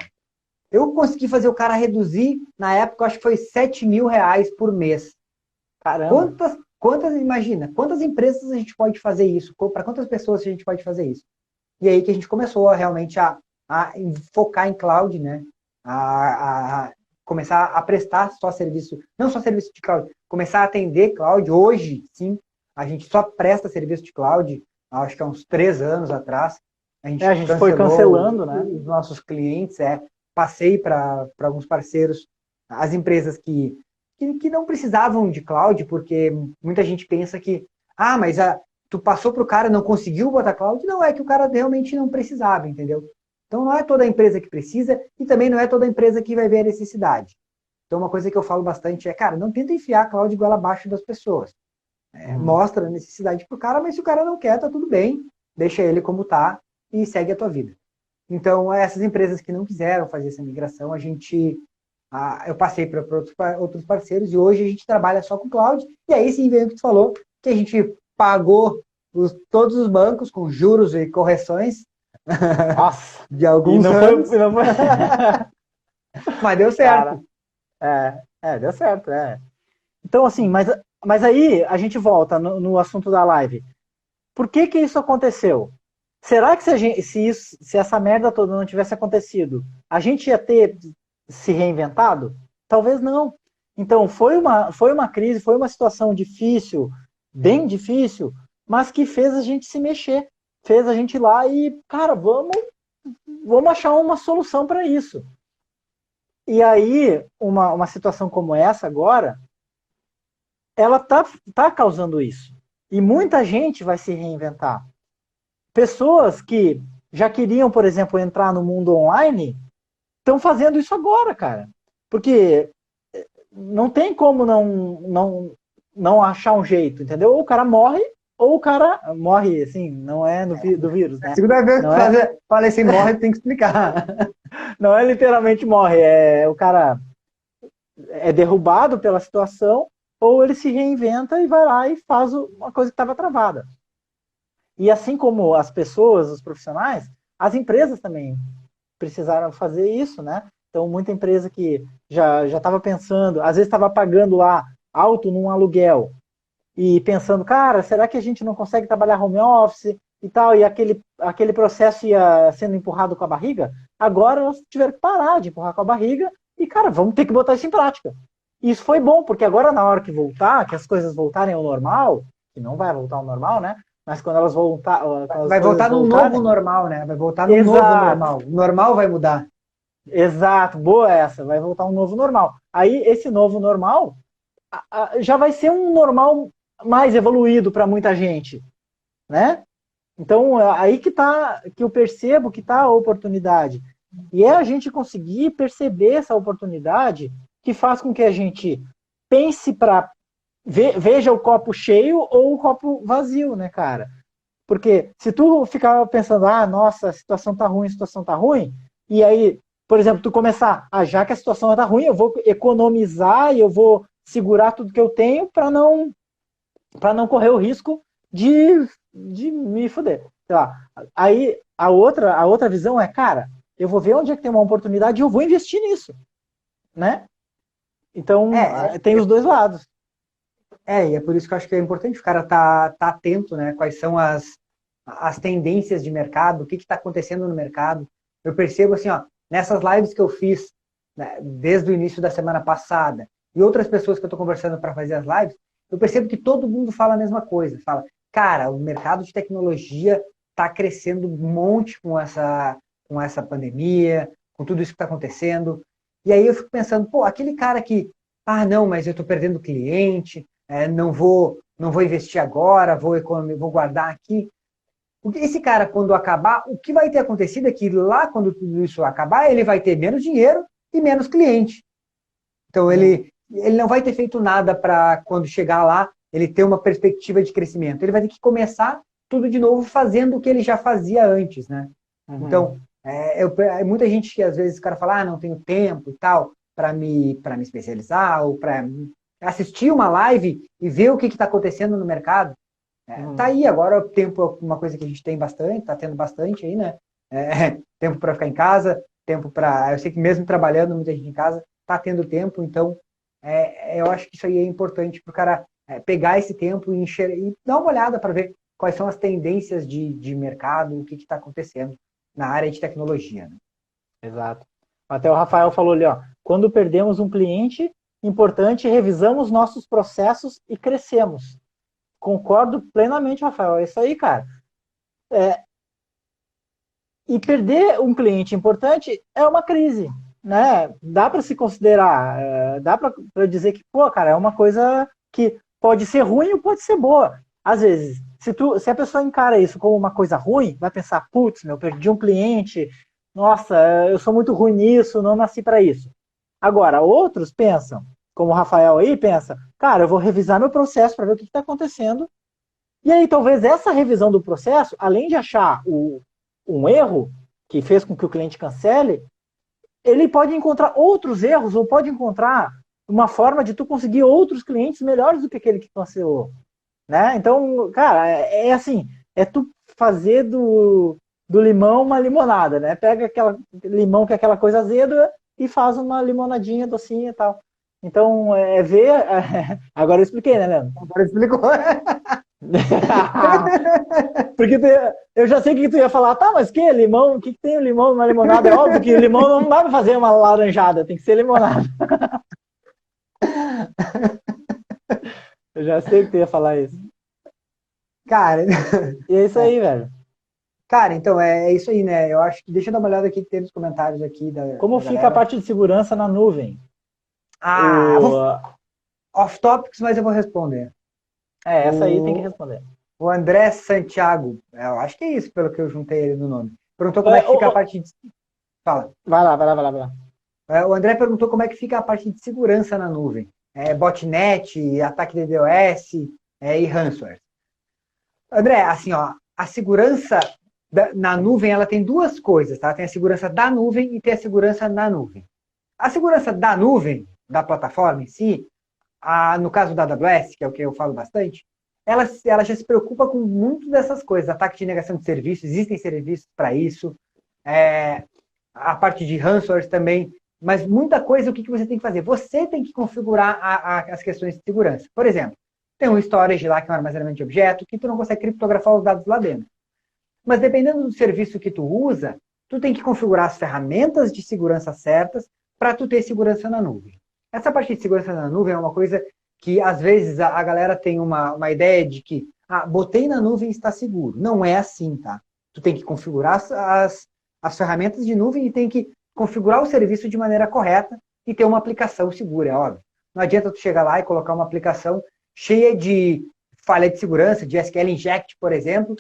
eu consegui fazer o cara reduzir, na época, acho que foi R$7.000 por mês. Caramba! Imagina, quantas empresas a gente pode fazer isso? Para quantas pessoas a gente pode fazer isso? E aí que a gente começou realmente a focar em cloud, né? A começar a prestar só serviço, não só serviço de cloud, começar a atender cloud. Hoje, sim, a gente só presta serviço de cloud, acho que há uns 3 anos atrás. A gente foi cancelando, né? Os nossos clientes, passei para alguns parceiros, as empresas que não precisavam de cloud, porque muita gente pensa que, mas tu passou para o cara, não conseguiu botar cloud. Não, é que o cara realmente não precisava, entendeu? Então não é toda empresa que precisa e também não é toda empresa que vai ver a necessidade. Então uma coisa que eu falo bastante é, cara, não tenta enfiar cloud igual abaixo das pessoas. Mostra a necessidade pro cara, mas se o cara não quer, tá tudo bem, deixa ele como tá e segue a tua vida. Então essas empresas que não quiseram fazer essa migração, eu passei para outros parceiros e hoje a gente trabalha só com cloud. E aí sim veio o que tu falou, que a gente pagou todos os bancos com juros e correções. Nossa, de alguns anos. Mas deu certo. Deu certo. Então, assim, mas aí a gente volta no assunto da live. Por que que isso aconteceu? Será que se essa merda toda não tivesse acontecido, a gente ia ter se reinventado? Talvez não. Então, foi uma crise, foi uma situação difícil, bem difícil, mas que fez a gente se mexer. Fez a gente ir lá e, cara, vamos achar uma solução para isso. E aí, uma situação como essa agora, ela tá causando isso. E muita gente vai se reinventar. Pessoas que já queriam, por exemplo, entrar no mundo online, estão fazendo isso agora, cara. Porque não tem como não achar um jeito, entendeu? Ou o cara morre, ou o cara morre, assim, não é do vírus, né? Segunda vez Não que fala assim, morre, tem que explicar. não é literalmente morre, o cara é derrubado pela situação, ou ele se reinventa e vai lá e faz uma coisa que estava travada. E assim como as pessoas, os profissionais, as empresas também precisaram fazer isso, né? Então, muita empresa que já estava pensando, às vezes estava pagando lá alto num aluguel e pensando, cara, será que a gente não consegue trabalhar home office e tal? E aquele processo ia sendo empurrado com a barriga. Agora elas tiveram que parar de empurrar com a barriga e, cara, vamos ter que botar isso em prática. E isso foi bom, porque agora na hora que voltar, que as coisas voltarem ao normal, que não vai voltar ao normal, né? Mas quando elas voltar, Vai voltar num novo normal, né? Vai voltar num novo normal. O normal vai mudar. Exato, boa essa. Vai voltar um novo normal. Aí esse novo normal já vai ser um normal mais evoluído para muita gente, né? Então aí que eu percebo que está a oportunidade. E é a gente conseguir perceber essa oportunidade que faz com que a gente pense para veja o copo cheio ou o copo vazio, né, cara? Porque se tu ficar pensando, nossa, a situação tá ruim, e aí, por exemplo, tu começar, já que a situação tá ruim, eu vou economizar e eu vou segurar tudo que eu tenho para não correr o risco de me fuder. Sei lá. Aí a outra visão é, cara, eu vou ver onde é que tem uma oportunidade e eu vou investir nisso, né? Então, tem os dois lados. E é por isso que eu acho que é importante o cara tá atento, né? Quais são as tendências de mercado, o que está acontecendo no mercado. Eu percebo assim, ó, nessas lives que eu fiz, né, desde o início da semana passada, e outras pessoas que eu estou conversando para fazer as lives, eu percebo que todo mundo fala a mesma coisa. Fala, cara, o mercado de tecnologia está crescendo um monte com essa pandemia, com tudo isso que está acontecendo. E aí eu fico pensando, pô, aquele cara que, não, mas eu estou perdendo cliente, não vou investir agora, vou guardar aqui. Esse cara, quando acabar, o que vai ter acontecido é que lá, quando tudo isso acabar, ele vai ter menos dinheiro e menos cliente. Então, ele não vai ter feito nada para, quando chegar lá, ele ter uma perspectiva de crescimento. Ele vai ter que começar tudo de novo fazendo o que ele já fazia antes, né? Então, muita gente que às vezes o cara fala, não tenho tempo e tal, para me especializar ou para assistir uma live e ver o que está acontecendo no mercado. Tá aí, agora o tempo é uma coisa que a gente tem bastante, tá tendo bastante aí, né? Tempo para ficar em casa, tempo para... Eu sei que mesmo trabalhando, muita gente em casa, tá tendo tempo, então eu acho que isso aí é importante para o cara pegar esse tempo e dar uma olhada para ver quais são as tendências de mercado, o que está acontecendo na área de tecnologia. Né? Exato. Até o Rafael falou ali, ó, quando perdemos um cliente importante, revisamos nossos processos e crescemos. Concordo plenamente, Rafael. É isso aí, cara. E perder um cliente importante é uma crise, né? Dá para se considerar, dá para dizer que, pô, cara, é uma coisa que pode ser ruim ou pode ser boa. Às vezes, se a pessoa encara isso como uma coisa ruim, vai pensar, putz, perdi um cliente, nossa, eu sou muito ruim nisso, não nasci para isso. Agora, outros pensam, como o Rafael aí, pensa, cara, eu vou revisar meu processo para ver o que está acontecendo. E aí, talvez essa revisão do processo, além de achar um erro que fez com que o cliente cancele, ele pode encontrar outros erros ou pode encontrar uma forma de tu conseguir outros clientes melhores do que aquele que cancelou. Né? Então, cara, assim, tu fazer do limão uma limonada, né? Pega aquele limão que é aquela coisa azeda e faz uma limonadinha docinha e tal. Então, ver... Agora eu expliquei, né, Leandro? Agora explicou. Porque eu já sei o que tu ia falar. Tá, mas que limão? O que tem o limão numa limonada? É óbvio que o limão não dá pra fazer uma laranjada, tem que ser limonada. Eu já sei que tu ia falar isso. Cara, E é isso aí, velho. cara, então é isso aí, né? Eu acho que deixa eu dar uma olhada aqui que tem nos comentários aqui Como da fica a galera. parte de segurança na nuvem? Ah, O... off topics, mas eu vou responder. Essa aí tem que O, responder. o André Santiago, eu acho que é isso, pelo que eu juntei ele no nome. Perguntou como é É, que fica a parte de. Fala. vai lá, vai lá, vai lá, vai lá. O André perguntou como é que fica a parte de segurança na nuvem. Botnet, ataque DDoS e ransomware. André, assim, ó, a segurança na nuvem ela tem duas coisas, tá? Tem a segurança da nuvem e tem a segurança na nuvem. A segurança da nuvem, da plataforma em si, no caso da AWS, que é o que eu falo bastante, ela já se preocupa com muito dessas coisas. Ataque de negação de serviço, existem serviços para isso. A parte de ransomware também. Mas muita coisa, o que você tem que fazer? Você tem que configurar as questões de segurança. Por exemplo, tem um storage lá, que é um armazenamento de objeto, que tu não consegue criptografar os dados lá dentro. Mas dependendo do serviço que tu usa, tu tem que configurar as ferramentas de segurança certas para tu ter segurança na nuvem. Essa parte de segurança na nuvem é uma coisa que, às vezes, a galera tem uma ideia de que, botei na nuvem e está seguro. Não é assim, tá? Tu tem que configurar as ferramentas de nuvem e tem que configurar o serviço de maneira correta e ter uma aplicação segura, é óbvio. Não adianta tu chegar lá e colocar uma aplicação cheia de falha de segurança, de SQL Inject, por exemplo,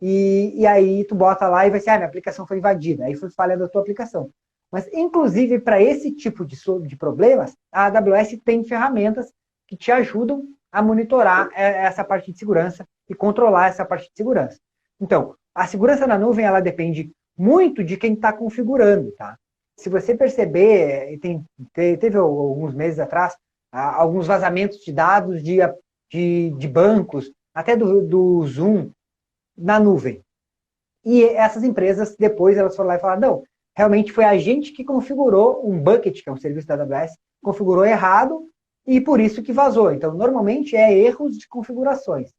e aí tu bota lá e vai ser, minha aplicação foi invadida, aí foi falha da tua aplicação. Mas, inclusive, para esse tipo de problemas, a AWS tem ferramentas que te ajudam a monitorar essa parte de segurança e controlar essa parte de segurança. Então, a segurança na nuvem, ela depende muito de quem está configurando, tá? Se você perceber, teve alguns meses atrás, alguns vazamentos de dados de bancos, até do Zoom, na nuvem. E essas empresas, depois, elas foram lá e falaram, não, realmente foi a gente que configurou um bucket, que é um serviço da AWS, configurou errado e por isso que vazou. Então, normalmente é erros de configurações.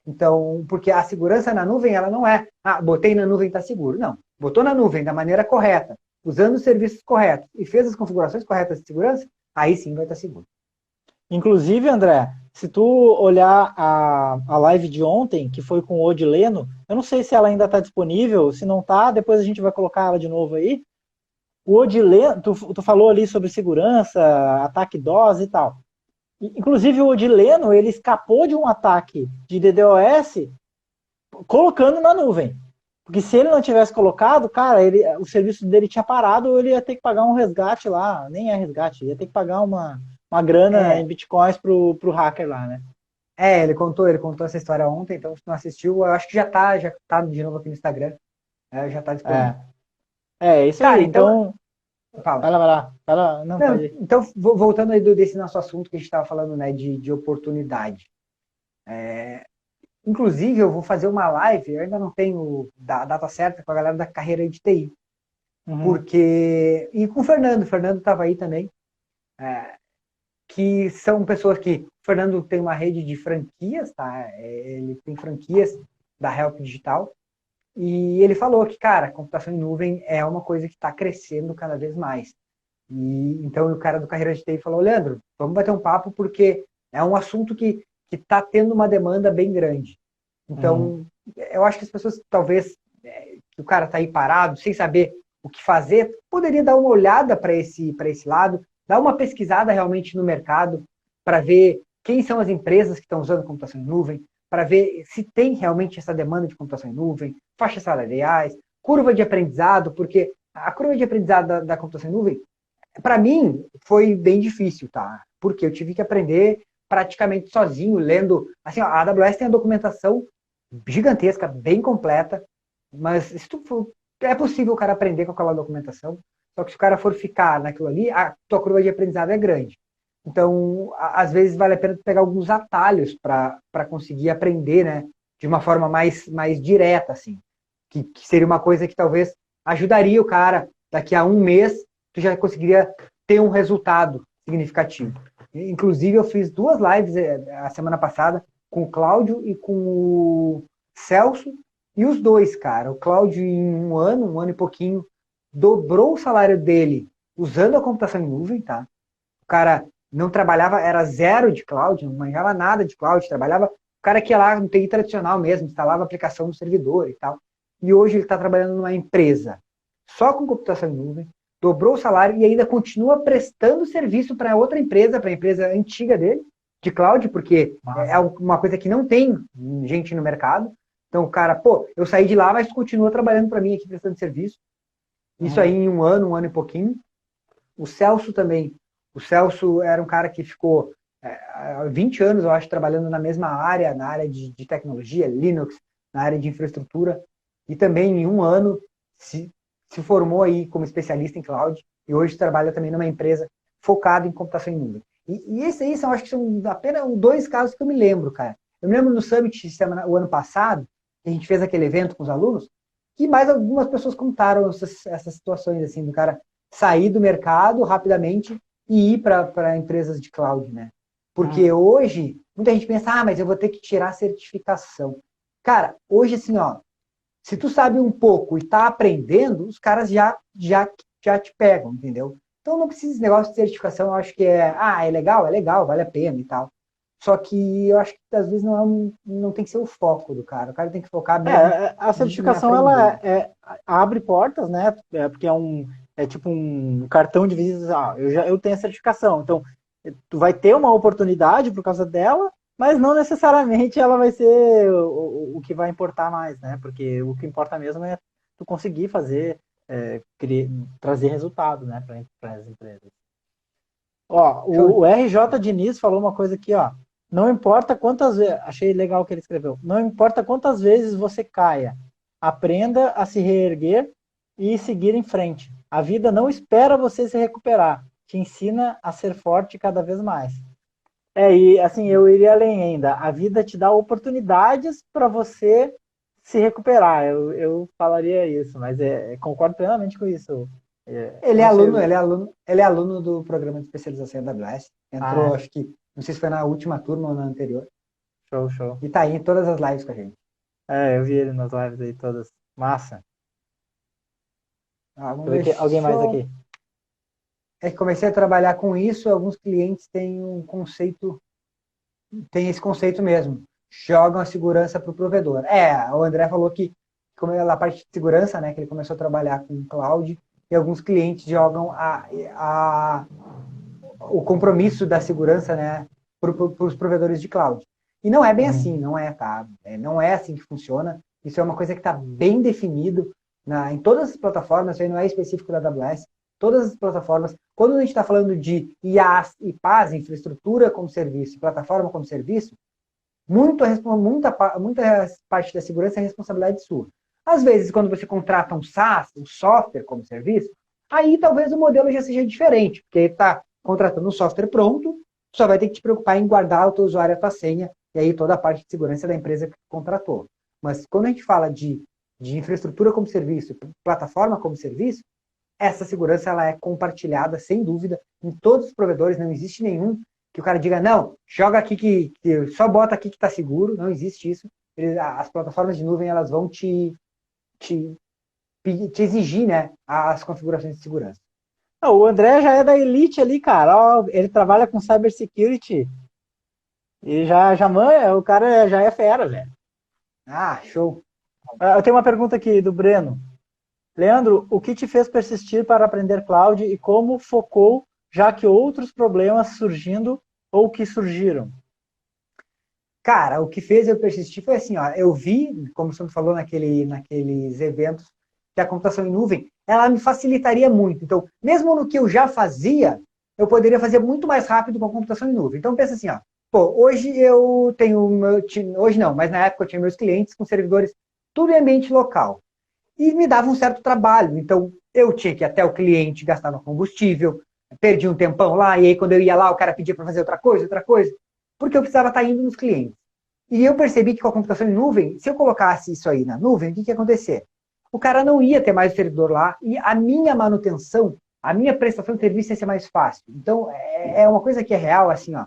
Então, porque a segurança na nuvem, ela não é, botei na nuvem, está seguro. Não, botou na nuvem da maneira correta, usando os serviços corretos e fez as configurações corretas de segurança, aí sim vai estar seguro. Inclusive, André, se tu olhar a live de ontem, que foi com o Odileno, eu não sei se ela ainda está disponível, se não está, depois a gente vai colocar ela de novo aí. O Odileno, tu falou ali sobre segurança, ataque DOS e tal. Inclusive o Odileno, ele escapou de um ataque de DDoS colocando na nuvem. Porque se ele não tivesse colocado, cara, o serviço dele tinha parado, ou ele ia ter que pagar um resgate lá, nem é resgate, ia ter que pagar uma grana em bitcoins pro hacker lá, né? Ele contou essa história ontem, então se não assistiu, eu acho que já tá de novo aqui no Instagram, já tá disponível. É isso Cara, aí, então... Fala. Vai lá, vai lá. Não, pode ir. Então, voltando aí desse nosso assunto que a gente estava falando, né, de oportunidade. Inclusive, eu vou fazer uma live, eu ainda não tenho a data certa com a galera da carreira de TI. Porque. E com o Fernando estava aí também. Que são pessoas que. O Fernando tem uma rede de franquias, tá? Ele tem franquias da Help Digital. E ele falou que, cara, computação em nuvem é uma coisa que está crescendo cada vez mais. E então o cara do Carreira de TI falou, Leandro, vamos bater um papo porque é um assunto que está tendo uma demanda bem grande. Então, eu acho que as pessoas, talvez, que o cara está aí parado, sem saber o que fazer, poderia dar uma olhada para esse lado, dar uma pesquisada realmente no mercado, para ver quem são as empresas que estão usando computação em nuvem, para ver se tem realmente essa demanda de computação em nuvem, faixas salariais, curva de aprendizado, porque a curva de aprendizado da computação em nuvem, para mim, foi bem difícil, tá? Porque eu tive que aprender praticamente sozinho, lendo. Assim, a AWS tem a documentação gigantesca, bem completa, mas é possível o cara aprender com aquela documentação, só que se o cara for ficar naquilo ali, a tua curva de aprendizado é grande. Então, às vezes vale a pena pegar alguns atalhos para conseguir aprender, né, de uma forma mais direta, assim, que seria uma coisa que talvez ajudaria o cara daqui a um mês, tu já conseguiria ter um resultado significativo. Inclusive, eu fiz 2 lives a semana passada com o Cláudio e com o Celso, e os dois, cara. O Cláudio, em um ano e pouquinho, dobrou o salário dele usando a computação em nuvem, tá? O cara não trabalhava, era zero de cloud, não manjava nada de cloud, trabalhava, o cara que ia lá no TI tradicional mesmo, instalava a aplicação no servidor e tal. E hoje ele está trabalhando numa empresa só com computação em nuvem, dobrou o salário e ainda continua prestando serviço para outra empresa, para a empresa antiga dele, de cloud, porque é uma coisa que não tem gente no mercado. Então o cara, pô, eu saí de lá, mas continua trabalhando para mim aqui, prestando serviço. Isso aí em um ano e pouquinho. O Celso também. O Celso era um cara que ficou 20 anos, eu acho, trabalhando na mesma área, na área de tecnologia, Linux, na área de infraestrutura. E também em um ano se formou aí como especialista em cloud e hoje trabalha também numa empresa focada em computação em nuvem. E esses aí são, acho que são apenas dois casos que eu me lembro, cara. Eu me lembro no Summit o ano passado, que a gente fez aquele evento com os alunos, que mais algumas pessoas contaram essas situações, assim, do cara sair do mercado rapidamente e ir para empresas de cloud, né? Porque hoje, muita gente pensa, mas eu vou ter que tirar a certificação. Cara, hoje, assim, ó, se tu sabe um pouco e tá aprendendo, os caras já te pegam, entendeu? Então não precisa desse negócio de certificação, eu acho que é legal, vale a pena e tal. Só que eu acho que às vezes não tem que ser o foco do cara. O cara tem que focar mesmo A em certificação aprender. abre portas, né? Porque é tipo um cartão de visitas. Eu tenho a certificação, então tu vai ter uma oportunidade por causa dela, mas não necessariamente ela vai ser o que vai importar mais, né? Porque o que importa mesmo é tu conseguir fazer, trazer resultado, né, para as empresas. Ó, o RJ Diniz falou uma coisa aqui, ó. Não importa quantas vezes, achei legal o que ele escreveu. Não importa quantas vezes você caia, aprenda a se reerguer e seguir em frente. A vida não espera você se recuperar, te ensina a ser forte cada vez mais. E assim, eu iria além ainda. A vida te dá oportunidades para você se recuperar. Eu falaria isso, mas concordo plenamente com isso. Ele Eu é não sei. aluno, ele é aluno, ele é aluno do programa de especialização da AWS. Entrou, Ah, acho que, não sei se foi na última turma ou na anterior. show, show. E tá aí em todas as lives com a gente. Eu vi ele nas lives aí todas. Massa. Ah, Deixa vamos eu ver ver, aqui, alguém mais show. aqui. É que comecei a trabalhar com isso, alguns clientes têm um conceito, tem esse conceito mesmo. Jogam a segurança para o provedor. O André falou que, como é a parte de segurança, né, que ele começou a trabalhar com cloud, e alguns clientes jogam o compromisso da segurança, né, para os provedores de cloud. E não é bem assim, não é, tá? Não é assim que funciona. Isso é uma coisa que está bem definido em todas as plataformas, isso aí não é específico da AWS, todas as plataformas. Quando a gente está falando de IaaS e PaaS, infraestrutura como serviço, plataforma como serviço, muita parte da segurança é responsabilidade sua. Às vezes, quando você contrata um SaaS, um software como serviço, aí talvez o modelo já seja diferente, porque está contratando um software pronto, só vai ter que te preocupar em guardar o teu usuário e a tua senha, e aí toda a parte de segurança da empresa que contratou. Mas quando a gente fala de infraestrutura como serviço, plataforma como serviço, essa segurança ela é compartilhada, sem dúvida, em todos os provedores, não existe nenhum que o cara diga, não, joga aqui que só bota aqui que está seguro, não existe isso. As plataformas de nuvem elas vão te, te exigir, né, as configurações de segurança. O André já é da elite ali, cara. Ó, ele trabalha com cybersecurity e já manha, o cara já é fera, velho. Ah, show. Eu tenho uma pergunta aqui do Breno. Leandro, o que te fez persistir para aprender cloud e como focou, já que outros problemas surgindo ou que surgiram? Cara, o que fez eu persistir foi assim, ó, eu vi, como você falou naqueles eventos, que a computação em nuvem, ela me facilitaria muito. Então, mesmo no que eu já fazia, eu poderia fazer muito mais rápido com a computação em nuvem. Então, pensa assim, ó, pô, hoje eu tenho hoje não, mas na época eu tinha meus clientes com servidores tudo em ambiente local. E me dava um certo trabalho. Então, eu tinha que ir até o cliente, gastava combustível, perdi um tempão lá, e aí quando eu ia lá, o cara pedia para fazer outra coisa, porque eu precisava estar indo nos clientes. E eu percebi que com a computação em nuvem, se eu colocasse isso aí na nuvem, o que ia acontecer? O cara não ia ter mais o servidor lá e a minha manutenção, a minha prestação de serviço ia ser mais fácil. Então, é uma coisa que é real, assim, ó.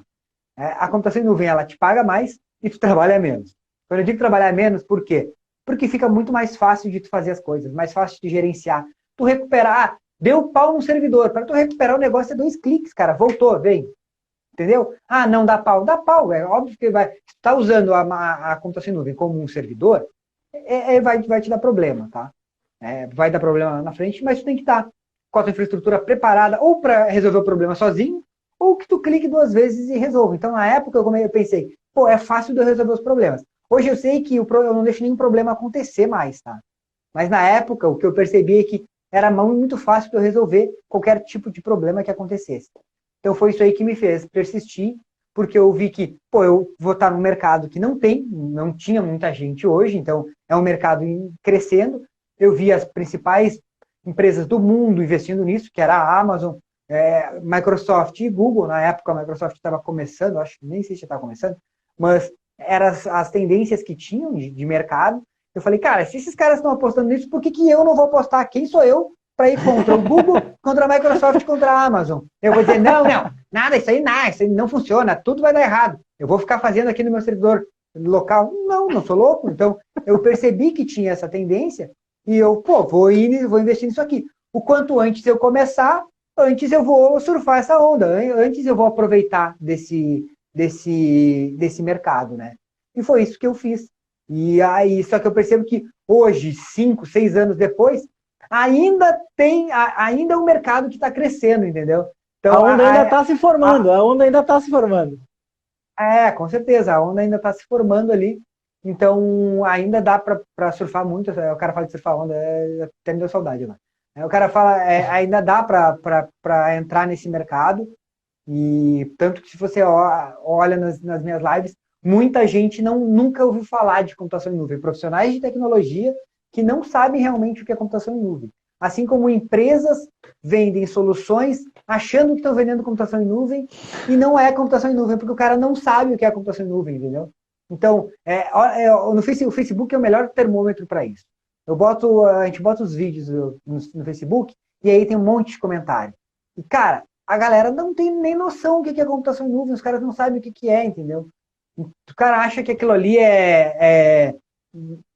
A computação em nuvem, ela te paga mais, e tu trabalha menos. Quando eu digo trabalhar menos, por quê? Porque fica muito mais fácil de tu fazer as coisas, mais fácil de gerenciar. Tu recuperar, deu pau no servidor. Para tu recuperar o negócio é 2 cliques, cara. Voltou, vem. Entendeu? Ah, não dá pau. Dá pau. É óbvio que vai. Se tu tá usando a computação em nuvem como um servidor, vai te dar problema, tá? Vai dar problema lá na frente, mas tu tem que estar com a tua infraestrutura preparada ou para resolver o problema sozinho, ou que tu clique 2 vezes e resolva. Então, na época, eu pensei, pô, é fácil de eu resolver os problemas. Hoje eu sei que eu não deixo nenhum problema acontecer mais, tá? Mas na época, o que eu percebi é que era muito fácil de eu resolver qualquer tipo de problema que acontecesse. Então foi isso aí que me fez persistir, porque eu vi que, pô, eu vou estar num mercado que não tinha muita gente hoje, então é um mercado crescendo. Eu vi as principais empresas do mundo investindo nisso, que era a Amazon, Microsoft e Google. Na época a Microsoft estava começando, acho que nem sei se estava começando, mas eram as tendências que tinham de mercado. Eu falei, cara, se esses caras estão apostando nisso, por que eu não vou apostar? Quem sou eu para ir contra o Google, contra a Microsoft, contra a Amazon? Eu vou dizer, não, nada, isso aí não funciona, tudo vai dar errado. Eu vou ficar fazendo aqui no meu servidor local. Não sou louco. Então, eu percebi que tinha essa tendência e eu, vou investir nisso aqui. O quanto antes eu começar, antes eu vou surfar essa onda, antes eu vou aproveitar desse mercado, né? E foi isso que eu fiz. E aí, só que eu percebo que hoje, 5, 6 anos depois, ainda é um mercado que está crescendo, entendeu? Então, a onda ainda está se formando, com certeza, a onda ainda está se formando ali. Então, ainda dá para surfar muito. O cara fala de surfar onda, até me deu saudade agora. O cara fala, ainda dá para entrar nesse mercado. E tanto que se você olha nas minhas lives, muita gente nunca ouviu falar de computação em nuvem. Profissionais de tecnologia que não sabem realmente o que é computação em nuvem. Assim como empresas vendem soluções achando que estão vendendo computação em nuvem e não é computação em nuvem, porque o cara não sabe o que é computação em nuvem, entendeu? Então, o Facebook é o melhor termômetro para isso. A gente bota os vídeos no Facebook e aí tem um monte de comentário. E, cara, a galera não tem nem noção do que é computação em nuvem, os caras não sabem o que é, entendeu? O cara acha que aquilo ali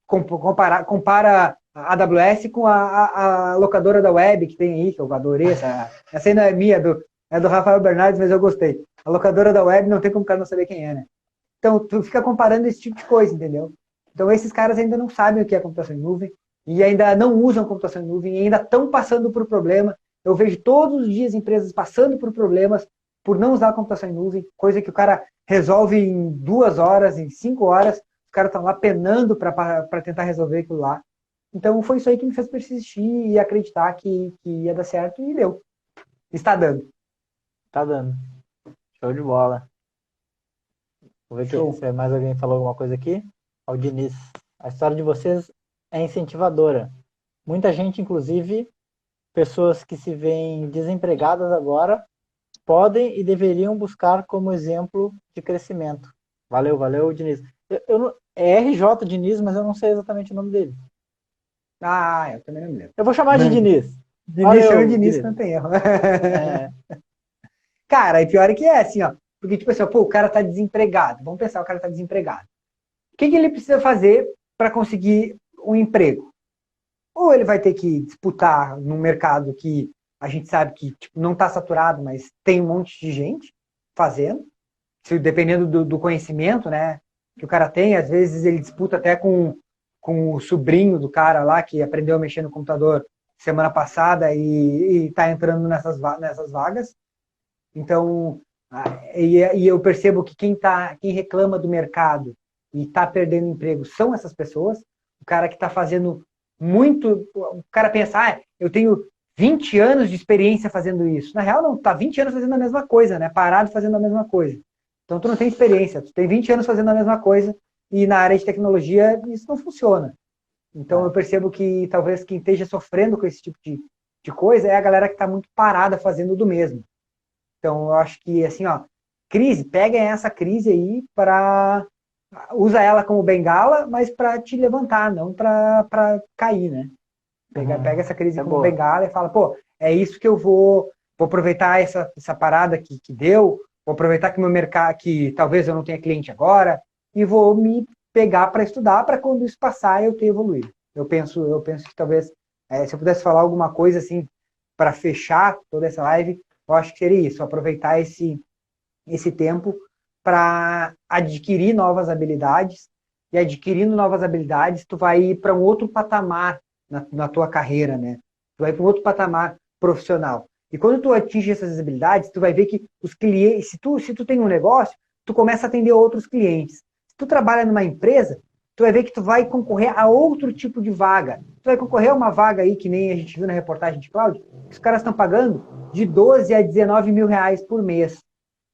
compara a AWS com a locadora da web que tem aí, que eu adorei. Essa aí não é minha, é do Rafael Bernardes, mas eu gostei. A locadora da web não tem como o cara não saber quem é, né? Então, tu fica comparando esse tipo de coisa, entendeu? Então, esses caras ainda não sabem o que é computação em nuvem e ainda não usam computação em nuvem e ainda estão passando por problema. Eu vejo todos os dias empresas passando por problemas por não usar a computação em nuvem, coisa que o cara resolve em 2 horas, em 5 horas, os caras estão lá penando para tentar resolver aquilo lá. Então foi isso aí que me fez persistir e acreditar que ia dar certo e deu. Está dando. Tá dando. Show de bola. Vou ver se mais alguém falou alguma coisa aqui. O Diniz. A história de vocês é incentivadora. Muita gente, inclusive, pessoas que se veem desempregadas agora, podem e deveriam buscar como exemplo de crescimento. Valeu, Diniz. É RJ Diniz, mas eu não sei exatamente o nome dele. Eu também não me lembro. Eu vou chamar de Diniz. Diniz chama Diniz, não tem erro. Cara, e pior é que é assim, ó. Porque, tipo assim, o cara tá desempregado. Vamos pensar, o cara tá desempregado. O que ele precisa fazer para conseguir um emprego? Ou ele vai ter que disputar num mercado que a gente sabe que não está saturado, mas tem um monte de gente fazendo, dependendo do conhecimento, né, que o cara tem. Às vezes ele disputa até com o sobrinho do cara lá que aprendeu a mexer no computador semana passada e está entrando nessas vagas. Então, e eu percebo que quem reclama do mercado e está perdendo emprego são essas pessoas. O cara que está fazendo muito, o cara pensa, eu tenho 20 anos de experiência fazendo isso. Na real, não, tá 20 anos fazendo a mesma coisa, né? Parado fazendo a mesma coisa. Então, tu não tem experiência, tu tem 20 anos fazendo a mesma coisa e na área de tecnologia isso não funciona. Então, eu percebo que talvez quem esteja sofrendo com esse tipo de coisa é a galera que está muito parada fazendo do mesmo. Então, eu acho que, assim, pega essa crise aí usa ela como bengala, mas para te levantar, não para cair, né? Pega essa crise como bengala e fala, é isso que eu vou aproveitar essa parada que deu, vou aproveitar que meu mercado, que talvez eu não tenha cliente agora, e vou me pegar para estudar, para quando isso passar eu ter evoluído. Eu penso que talvez, se eu pudesse falar alguma coisa assim, para fechar toda essa live, eu acho que seria isso, aproveitar esse tempo para adquirir novas habilidades, e adquirindo novas habilidades, tu vai ir para um outro patamar na tua carreira, né? Tu vai para um outro patamar profissional. E quando tu atinge essas habilidades, tu vai ver que os clientes, se tu tem um negócio, tu começa a atender outros clientes. Se tu trabalha numa empresa, tu vai ver que tu vai concorrer a outro tipo de vaga. Tu vai concorrer a uma vaga aí, que nem a gente viu na reportagem de Cláudio, que os caras estão pagando de 12 a 19 mil reais por mês.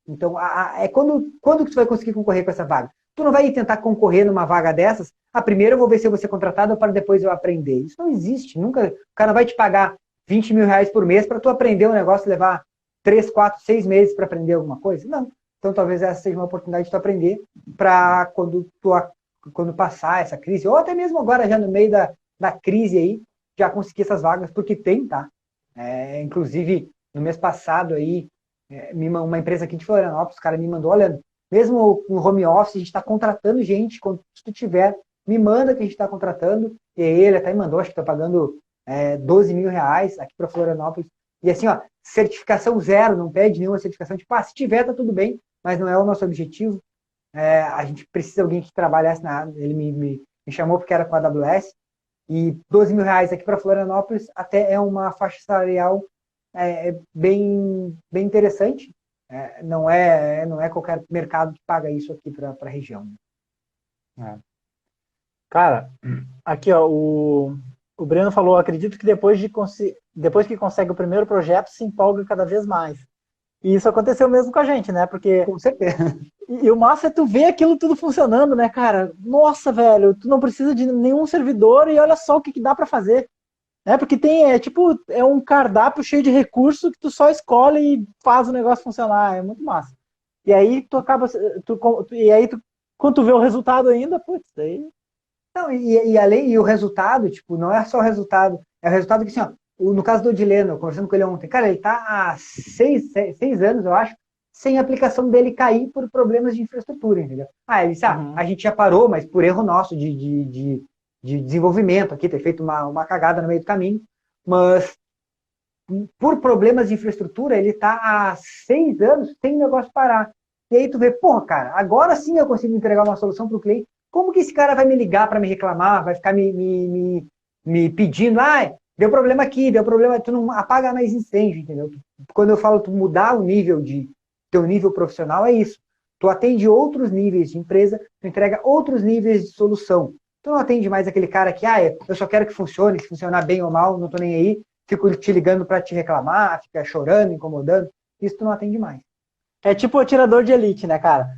Então, é quando que tu vai conseguir concorrer com essa vaga? Tu não vai tentar concorrer numa vaga dessas, primeiro eu vou ver se eu vou ser contratado para depois eu aprender. Isso não existe, nunca. O cara vai te pagar 20 mil reais por mês para tu aprender um negócio e levar 3, 4, 6 meses para aprender alguma coisa? Não. Então, talvez essa seja uma oportunidade de tu aprender para quando passar essa crise, ou até mesmo agora, já no meio da crise aí, já conseguir essas vagas, porque tem, tá? Inclusive, no mês passado aí, uma empresa aqui de Florianópolis, o cara me mandou, olha, mesmo no home office, a gente está contratando gente, quando tu tiver, me manda que a gente está contratando, e ele até me mandou, acho que está pagando 12 mil reais aqui para Florianópolis, e assim, ó, certificação zero, não pede nenhuma certificação, tipo, se tiver, tá tudo bem, mas não é o nosso objetivo. A gente precisa de alguém que trabalhasse ele me chamou porque era com a AWS, e 12 mil reais aqui para Florianópolis até é uma faixa salarial bem interessante. Não é qualquer mercado que paga isso aqui para a região. Cara, aqui ó, o Breno falou, acredito que depois que consegue o primeiro projeto, se empolga cada vez mais. E isso aconteceu mesmo com a gente, né? Porque... Com certeza. E o massa é tu ver aquilo tudo funcionando, né, cara? Nossa, velho, tu não precisa de nenhum servidor e olha só o que dá pra fazer. Porque tem, é um cardápio cheio de recursos que tu só escolhe e faz o negócio funcionar. É muito massa. E aí tu acaba... quando tu vê o resultado ainda, putz, daí... Não, e o resultado, tipo, não é só o resultado. É o resultado que, assim, ó, no caso do Odileno, conversando com ele ontem, cara, ele tá há 6 anos, eu acho, sem a aplicação dele cair por problemas de infraestrutura, entendeu? Ele disse, a gente já parou, mas por erro nosso de desenvolvimento aqui, ter feito uma cagada no meio do caminho, mas por problemas de infraestrutura, ele tá há 6 anos sem o negócio parar. E aí tu vê, porra, cara, agora sim eu consigo entregar uma solução para o cliente. Como que esse cara vai me ligar para me reclamar, vai ficar me pedindo, deu problema aqui, deu problema, tu não apaga mais incêndio, entendeu? Quando eu falo tu mudar o nível teu nível profissional, é isso. Tu atende outros níveis de empresa, tu entrega outros níveis de solução. Tu não atende mais aquele cara que, eu só quero que funcione, se funcionar bem ou mal, não tô nem aí, fico te ligando para te reclamar, fica chorando, incomodando. Isso tu não atende mais. É tipo o atirador de elite, né, cara?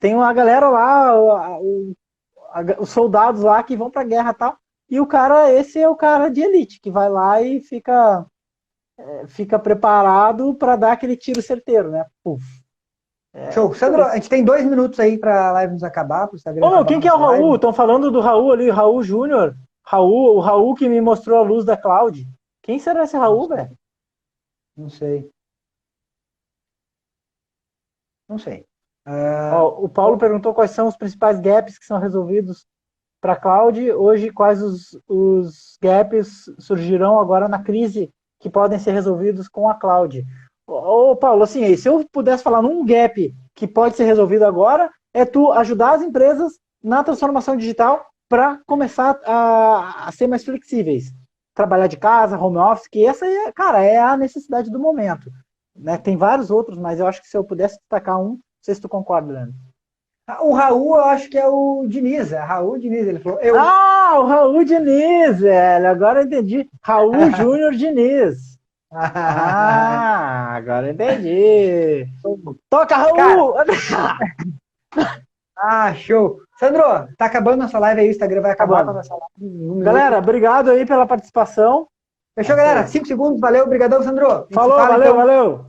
Tem uma galera lá, os soldados lá que vão pra guerra e tal, e esse é o cara de elite, que vai lá e fica preparado para dar aquele tiro certeiro, né? Puf. Show. Sandro, a gente tem 2 minutos aí pra live nos acabar, pro Instagram acabar. Quem que é o Raul? Estão falando do Raul ali, Raul Júnior. O Raul que me mostrou a luz da cloud. Quem será esse Raul, velho? Não sei. O Paulo perguntou quais são os principais gaps que são resolvidos para a cloud. Hoje, quais os gaps surgirão agora na crise que podem ser resolvidos com a cloud? Paulo, assim, se eu pudesse falar num gap que pode ser resolvido agora, é tu ajudar as empresas na transformação digital para começar a ser mais flexíveis. Trabalhar de casa, home office, que essa é a necessidade do momento. Né? Tem vários outros, mas eu acho que se eu pudesse destacar um, não sei se tu concorda, Leandro. O Raul, eu acho que é o Diniz. Raul Diniz, ele falou. O Raul Diniz, velho. Agora eu entendi. Raul Júnior Diniz. Agora eu entendi. Toca, Raul! Show. Sandro, tá acabando nossa live aí, o Instagram vai acabar com a nossa live. Galera, obrigado aí pela participação. Fechou, galera? 5 segundos, valeu, obrigadão, Sandro. Falou, valeu.